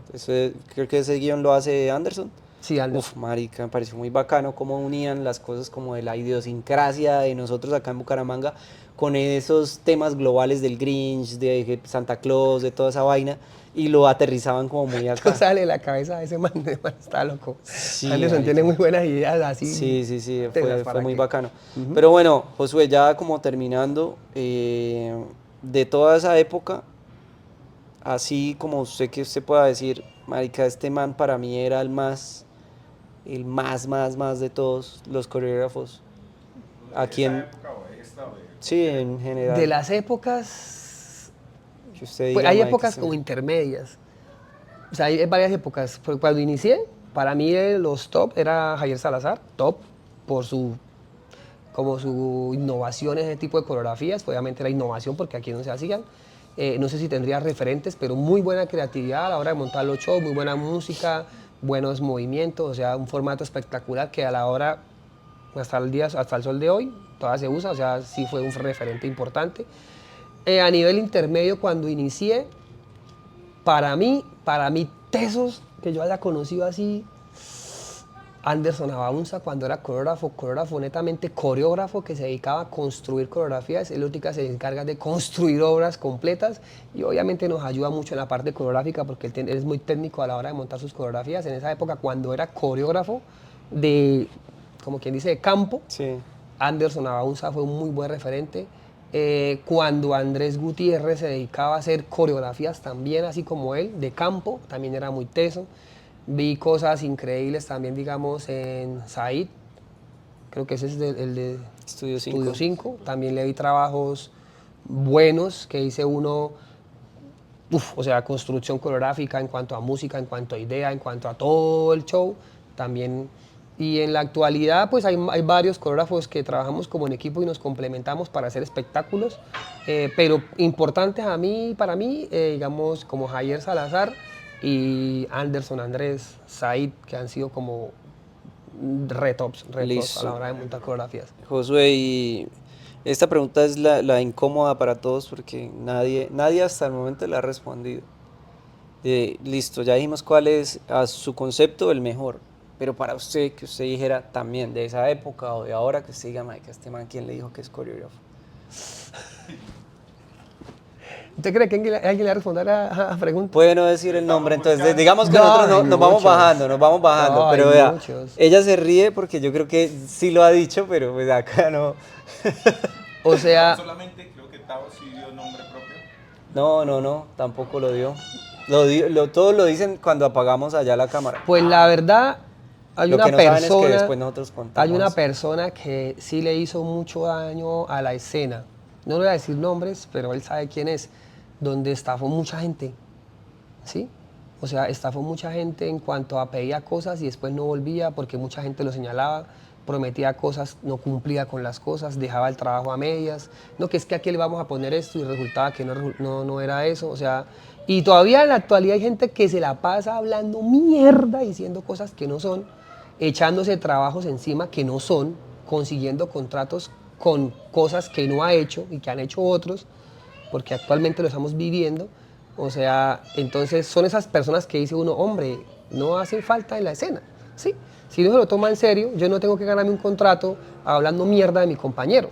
Speaker 1: creo que ese guión lo hace Anderson.
Speaker 2: Sí, Aldo.
Speaker 1: Uf, marica, me pareció muy bacano cómo unían las cosas como de la idiosincrasia de nosotros acá en Bucaramanga con esos temas globales del Grinch, de Santa Claus, de toda esa vaina, y lo aterrizaban como muy
Speaker 2: No
Speaker 1: acá.
Speaker 2: sale de la cabeza de ese man, ese man está loco.
Speaker 1: Sí,
Speaker 2: Anderson
Speaker 1: marica.
Speaker 2: tiene muy buenas ideas así.
Speaker 1: Sí,
Speaker 2: telas
Speaker 1: fue
Speaker 2: para
Speaker 1: muy
Speaker 2: que-
Speaker 1: bacano. Pero bueno, Josué, ya como terminando, de toda esa época, así como usted que usted pueda decir, marica, este man para mí era el más de todos los coreógrafos. Aquí en,
Speaker 3: época o esta o de...
Speaker 1: sí, en general.
Speaker 2: De las épocas,
Speaker 1: Que usted
Speaker 2: pues
Speaker 1: diga,
Speaker 2: hay
Speaker 1: marica,
Speaker 2: épocas
Speaker 1: este
Speaker 2: como
Speaker 1: man-
Speaker 2: intermedias. O sea, hay varias épocas. Porque cuando inicié, para mí los top era Javier Salazar, top, por su innovación en ese tipo de coreografías. Obviamente era innovación porque aquí no se hacían. No sé si tendría referentes, pero muy buena creatividad a la hora de montar los shows, muy buena música, buenos movimientos, o sea, un formato espectacular que a la hora, hasta el sol de hoy, todavía se usa, o sea, sí fue un referente importante. A nivel intermedio, cuando inicié, para mí, tesos que yo haya conocido así, Anderson Abaunza, cuando era coreógrafo netamente coreógrafo que se dedicaba a construir coreografías, él ahorita se encarga de construir obras completas y obviamente nos ayuda mucho en la parte coreográfica porque él es muy técnico a la hora de montar sus coreografías. En esa época, cuando era coreógrafo de, como quien dice, de campo,
Speaker 1: Sí.
Speaker 2: Anderson Abaunza fue un muy buen referente. Cuando Andrés Gutiérrez se dedicaba a hacer coreografías también, así como él, de campo, también era muy teso. Vi cosas increíbles también, digamos, en Said, creo que ese es el de
Speaker 1: Estudio 5.
Speaker 2: Estudio 5. También le vi trabajos buenos que hice uno, o sea, construcción coreográfica en cuanto a música, en cuanto a idea, en cuanto a todo el show. También. Y en la actualidad, pues hay varios coreógrafos que trabajamos como en equipo y nos complementamos para hacer espectáculos. Pero importantes para mí, digamos, como Javier Salazar y Anderson Andrés, Said, que han sido como retops a
Speaker 1: Listo.
Speaker 2: la hora de montar coreografías.
Speaker 1: Josué, y esta pregunta es la incómoda para todos porque nadie hasta el momento le ha respondido. Listo, ya dijimos cuál es a su concepto el mejor, pero para usted, que usted dijera también de esa época o de ahora, que usted diga, "Marica, este man, ¿quién le dijo que es coreógrafo?"
Speaker 2: ¿Usted cree que alguien le va a responder a la pregunta?
Speaker 1: Puede no decir el nombre, entonces digamos que
Speaker 2: No,
Speaker 1: nosotros
Speaker 2: hay
Speaker 1: nos vamos
Speaker 2: muchos.
Speaker 1: bajando,
Speaker 2: No,
Speaker 1: pero
Speaker 2: hay
Speaker 1: vea,
Speaker 2: muchos.
Speaker 1: ella se ríe porque yo creo que sí lo ha dicho, pero pues acá no.
Speaker 2: O sea,
Speaker 3: Solamente creo que Tao sí dio nombre propio.
Speaker 1: No, tampoco lo dio. Todos lo dicen cuando apagamos allá la cámara.
Speaker 2: pues la verdad, hay
Speaker 1: Lo
Speaker 2: una
Speaker 1: que no saben es que
Speaker 2: persona,
Speaker 1: después nosotros contamos.
Speaker 2: hay una persona que sí le hizo mucho daño a la escena. No le voy a decir nombres, pero él sabe quién es, donde estafó mucha gente, ¿sí? O sea, estafó mucha gente en cuanto a pedía cosas y después no volvía porque mucha gente lo señalaba, prometía cosas, no cumplía con las cosas, dejaba el trabajo a medias. No, que es que aquí le vamos a poner esto y resultaba que no era eso. O sea, y todavía en la actualidad hay gente que se la pasa hablando mierda, diciendo cosas que no son, echándose trabajos encima que no son, consiguiendo contratos con cosas que no ha hecho y que han hecho otros, porque actualmente lo estamos viviendo. O sea, entonces son esas personas que dice uno, hombre, no hacen falta en la escena, ¿sí? Si no se lo toma en serio, yo no tengo que ganarme un contrato hablando mierda de mi compañero.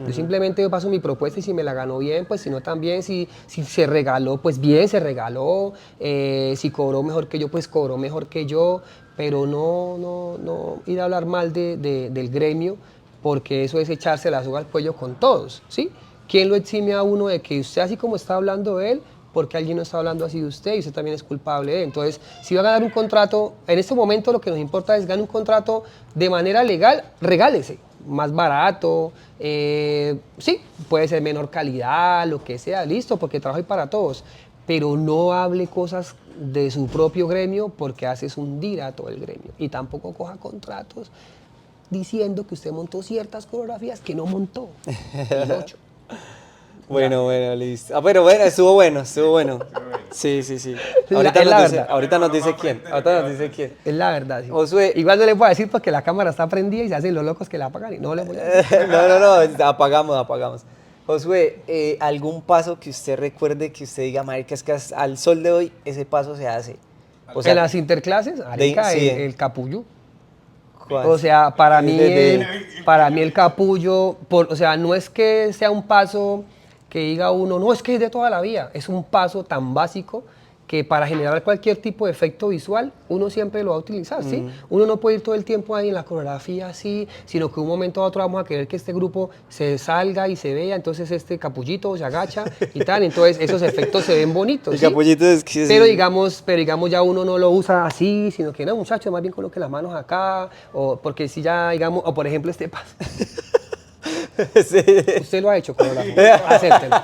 Speaker 2: Yo simplemente paso mi propuesta y si me la ganó bien, pues si no también, si se regaló, pues bien, se regaló, si cobró mejor que yo, pues cobró mejor que yo, pero no ir a hablar mal del gremio, porque eso es echarse la soga al cuello con todos, ¿sí? ¿Quién lo exime a uno de que usted así como está hablando de él, porque alguien no está hablando así de usted y usted también es culpable de él? Entonces, si va a ganar un contrato, en este momento lo que nos importa es ganar un contrato de manera legal, regálese, más barato, sí, puede ser menor calidad, lo que sea, listo, porque trabajo hay para todos, pero no hable cosas de su propio gremio porque haces hundir a todo el gremio y tampoco coja contratos diciendo que usted montó ciertas coreografías que no montó. Pinocho.
Speaker 1: Bueno, listo. Ah, pero bueno, estuvo bueno. Sí. Ahorita,
Speaker 2: Es la
Speaker 1: nos dice,
Speaker 2: verdad.
Speaker 1: ahorita nos dice quién. Ahorita nos dice quién.
Speaker 2: Es la verdad, sí.
Speaker 1: Josué.
Speaker 2: Igual no le voy a decir porque la cámara está prendida y se hacen los locos que la apagan y no le voy a decir.
Speaker 1: No, apagamos. Josué, ¿algún paso que usted recuerde que usted diga, marica, es que al sol de hoy ese paso se hace? O
Speaker 2: En las interclases, arica,
Speaker 1: sí.
Speaker 2: el capullo.
Speaker 1: ¿cuál?
Speaker 2: O sea, para mí
Speaker 1: De-
Speaker 2: el capullo, o sea, no es que sea un paso que diga uno, no, es que es de toda la vida, es un paso tan básico que para generar cualquier tipo de efecto visual, uno siempre lo va a utilizar, ¿sí? Uno no puede ir todo el tiempo ahí en la coreografía así, sino que de un momento a otro vamos a querer que este grupo se salga y se vea, entonces este capullito se agacha y tal, entonces esos efectos se ven bonitos,
Speaker 1: El
Speaker 2: ¿sí?
Speaker 1: capullito es que
Speaker 2: Pero digamos ya uno no lo usa así, sino que no, muchachos, más bien coloque las manos acá, o porque si ya, digamos, o por ejemplo este paso.
Speaker 1: sí.
Speaker 2: Usted lo ha hecho, coreógrafo, acéptelo.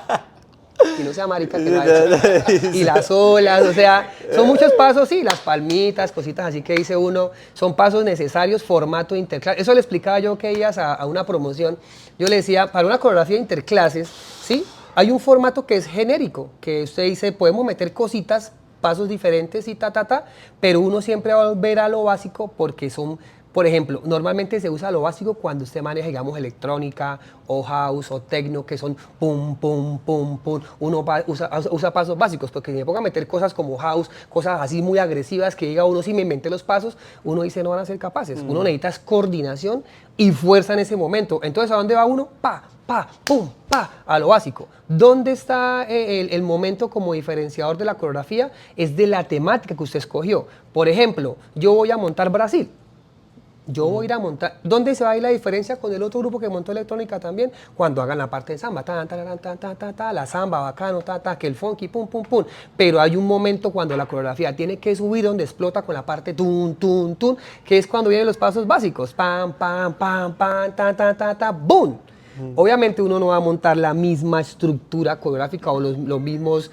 Speaker 2: Y no sea marica que lo ha hecho. Y las olas, o sea, son muchos pasos, sí, las palmitas, cositas así que dice uno, son pasos necesarios, formato interclase. Eso le explicaba yo que ibas a una promoción. Yo le decía, para una coreografía interclases, ¿sí? Hay un formato que es genérico, que usted dice, podemos meter cositas, pasos diferentes y pero uno siempre va a volver a lo básico porque son, por ejemplo, normalmente se usa lo básico cuando usted maneja, digamos, electrónica o house o techno, que son pum, pum, pum, pum. Uno usa pasos básicos, porque si me pongo a meter cosas como house, cosas así muy agresivas, que diga uno, si me inventé los pasos, uno dice no van a ser capaces. Uno necesita coordinación y fuerza en ese momento. Entonces, ¿a dónde va uno? Pum, a lo básico. ¿Dónde está el momento como diferenciador de la coreografía? Es de la temática que usted escogió. Por ejemplo, yo voy a montar Brasil. Yo voy a ir a montar. ¿Dónde se va a ir la diferencia con el otro grupo que montó electrónica también? Cuando hagan la parte de samba, la samba, bacano, que el funky, pum, pum, pum. Pero hay un momento cuando la coreografía tiene que subir donde explota con la parte tun, tun, tun, que es cuando vienen los pasos básicos. Pam, boom. Obviamente uno no va a montar la misma estructura coreográfica o los mismos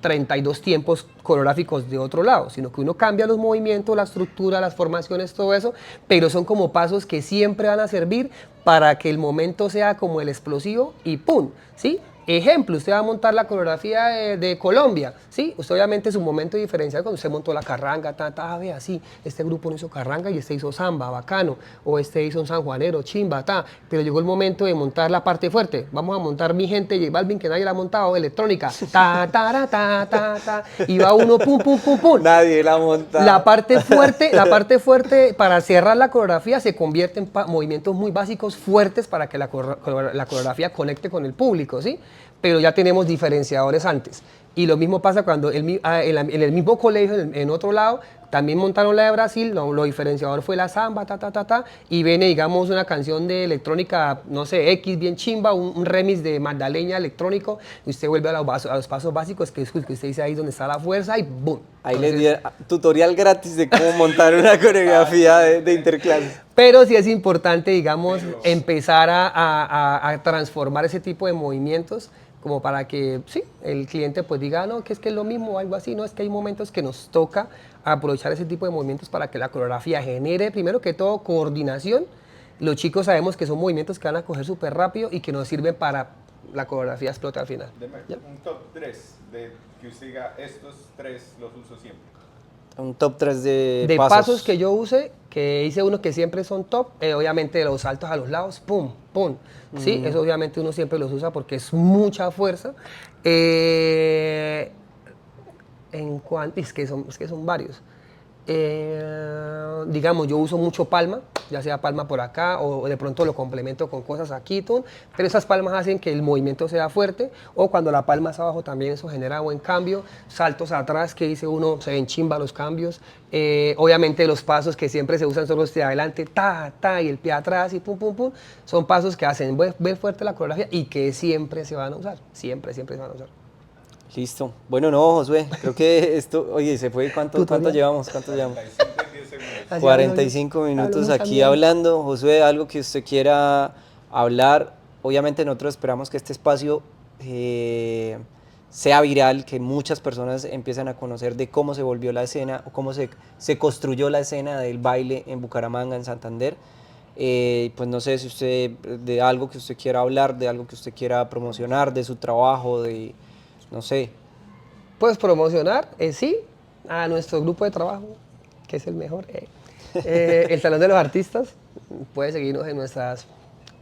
Speaker 2: 32 tiempos coreográficos de otro lado, sino que uno cambia los movimientos, la estructura, las formaciones, todo eso, pero son como pasos que siempre van a servir para que el momento sea como el explosivo y ¡pum! ¿Sí? Ejemplo, usted va a montar la coreografía de Colombia, ¿sí? Usted obviamente su momento diferencial cuando usted montó la carranga, ve así, este grupo no hizo carranga y este hizo samba, bacano, o este hizo un sanjuanero, chimba, pero llegó el momento de montar la parte fuerte, vamos a montar mi gente, J Balvin, que nadie la ha montado, electrónica, y va uno, pum, pum, pum, pum.
Speaker 1: Nadie la monta.
Speaker 2: La parte fuerte para cerrar la coreografía se convierte en movimientos muy básicos, fuertes, para que la coreografía conecte con el público, ¿sí? Pero ya tenemos diferenciadores antes. Y lo mismo pasa cuando en el mismo colegio, en otro lado, también montaron la de Brasil, lo diferenciador fue la samba, y viene, digamos, una canción de electrónica, no sé, X, bien chimba, un remix de Magdalena electrónico, y usted vuelve a los pasos básicos, que usted dice ahí donde está la fuerza, y ¡boom!
Speaker 1: Ahí les di tutorial gratis de cómo montar una coreografía de interclases.
Speaker 2: Pero sí es importante, digamos, empezar a transformar ese tipo de movimientos como para que sí, el cliente pues diga, no, que es lo mismo o algo así, no, es que hay momentos que nos toca aprovechar ese tipo de movimientos para que la coreografía genere, primero que todo, coordinación. Los chicos sabemos que son movimientos que van a coger súper rápido y que nos sirven para la coreografía explote al final.
Speaker 3: Deme un top 3 de que usted diga, estos 3 los uso siempre.
Speaker 1: Un top 3 de
Speaker 2: pasos que yo use, que hice uno que siempre son top, obviamente de los saltos a los lados, pum, pum, ¿sí? Eso obviamente uno siempre los usa porque es mucha fuerza. Es que son varios. Digamos, yo uso mucho palma, ya sea palma por acá o de pronto lo complemento con cosas aquí, pero esas palmas hacen que el movimiento sea fuerte, o cuando la palma es abajo también eso genera buen cambio, saltos atrás que dice uno, se ven chimba los cambios, obviamente los pasos que siempre se usan son los de adelante, ta, ta, y el pie atrás y pum, pum, pum, son pasos que hacen ver fuerte la coreografía y que siempre se van a usar, siempre, siempre se van a usar.
Speaker 1: Listo. Bueno, no, Josué, creo que esto, oye, se fue, ¿cuánto
Speaker 2: Tutorial.
Speaker 1: llevamos? ¿Cuánto llevamos?
Speaker 3: 45 y 10 segundos.
Speaker 2: Así
Speaker 1: 45
Speaker 2: hablamos,
Speaker 1: minutos
Speaker 2: hablamos
Speaker 1: aquí
Speaker 2: también.
Speaker 1: hablando. Josué, algo que usted quiera hablar. Obviamente nosotros esperamos que este espacio sea viral, que muchas personas empiecen a conocer de cómo se volvió la escena o cómo se construyó la escena del baile en Bucaramanga, en Santander. Pues no sé si usted, de algo que usted quiera hablar, de algo que usted quiera promocionar, de su trabajo, de, no sé.
Speaker 2: Pues promocionar, sí, a nuestro grupo de trabajo, que es el mejor. El Salón de los Artistas, puede seguirnos en nuestras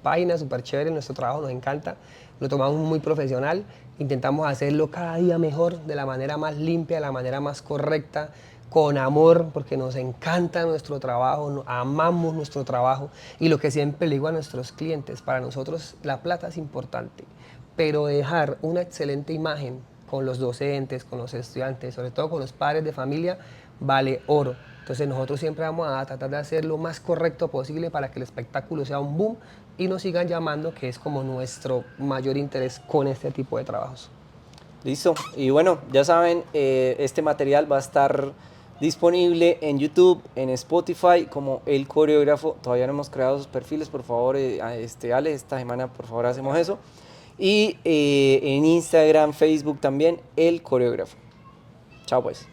Speaker 2: páginas, súper chévere, nuestro trabajo nos encanta, lo tomamos muy profesional, intentamos hacerlo cada día mejor, de la manera más limpia, de la manera más correcta, con amor, porque nos encanta nuestro trabajo, amamos nuestro trabajo, y lo que siempre le digo a nuestros clientes, para nosotros la plata es importante, pero dejar una excelente imagen con los docentes, con los estudiantes, sobre todo con los padres de familia, vale oro. Entonces nosotros siempre vamos a tratar de hacer lo más correcto posible para que el espectáculo sea un boom y nos sigan llamando, que es como nuestro mayor interés con este tipo de trabajos.
Speaker 1: Listo. Y bueno, ya saben, este material va a estar disponible en YouTube, en Spotify, como El Coreógrafo. Todavía no hemos creado sus perfiles, por favor, Ale, esta semana por favor hacemos eso. Y en Instagram, Facebook también, El Coreógrafo. Chao pues.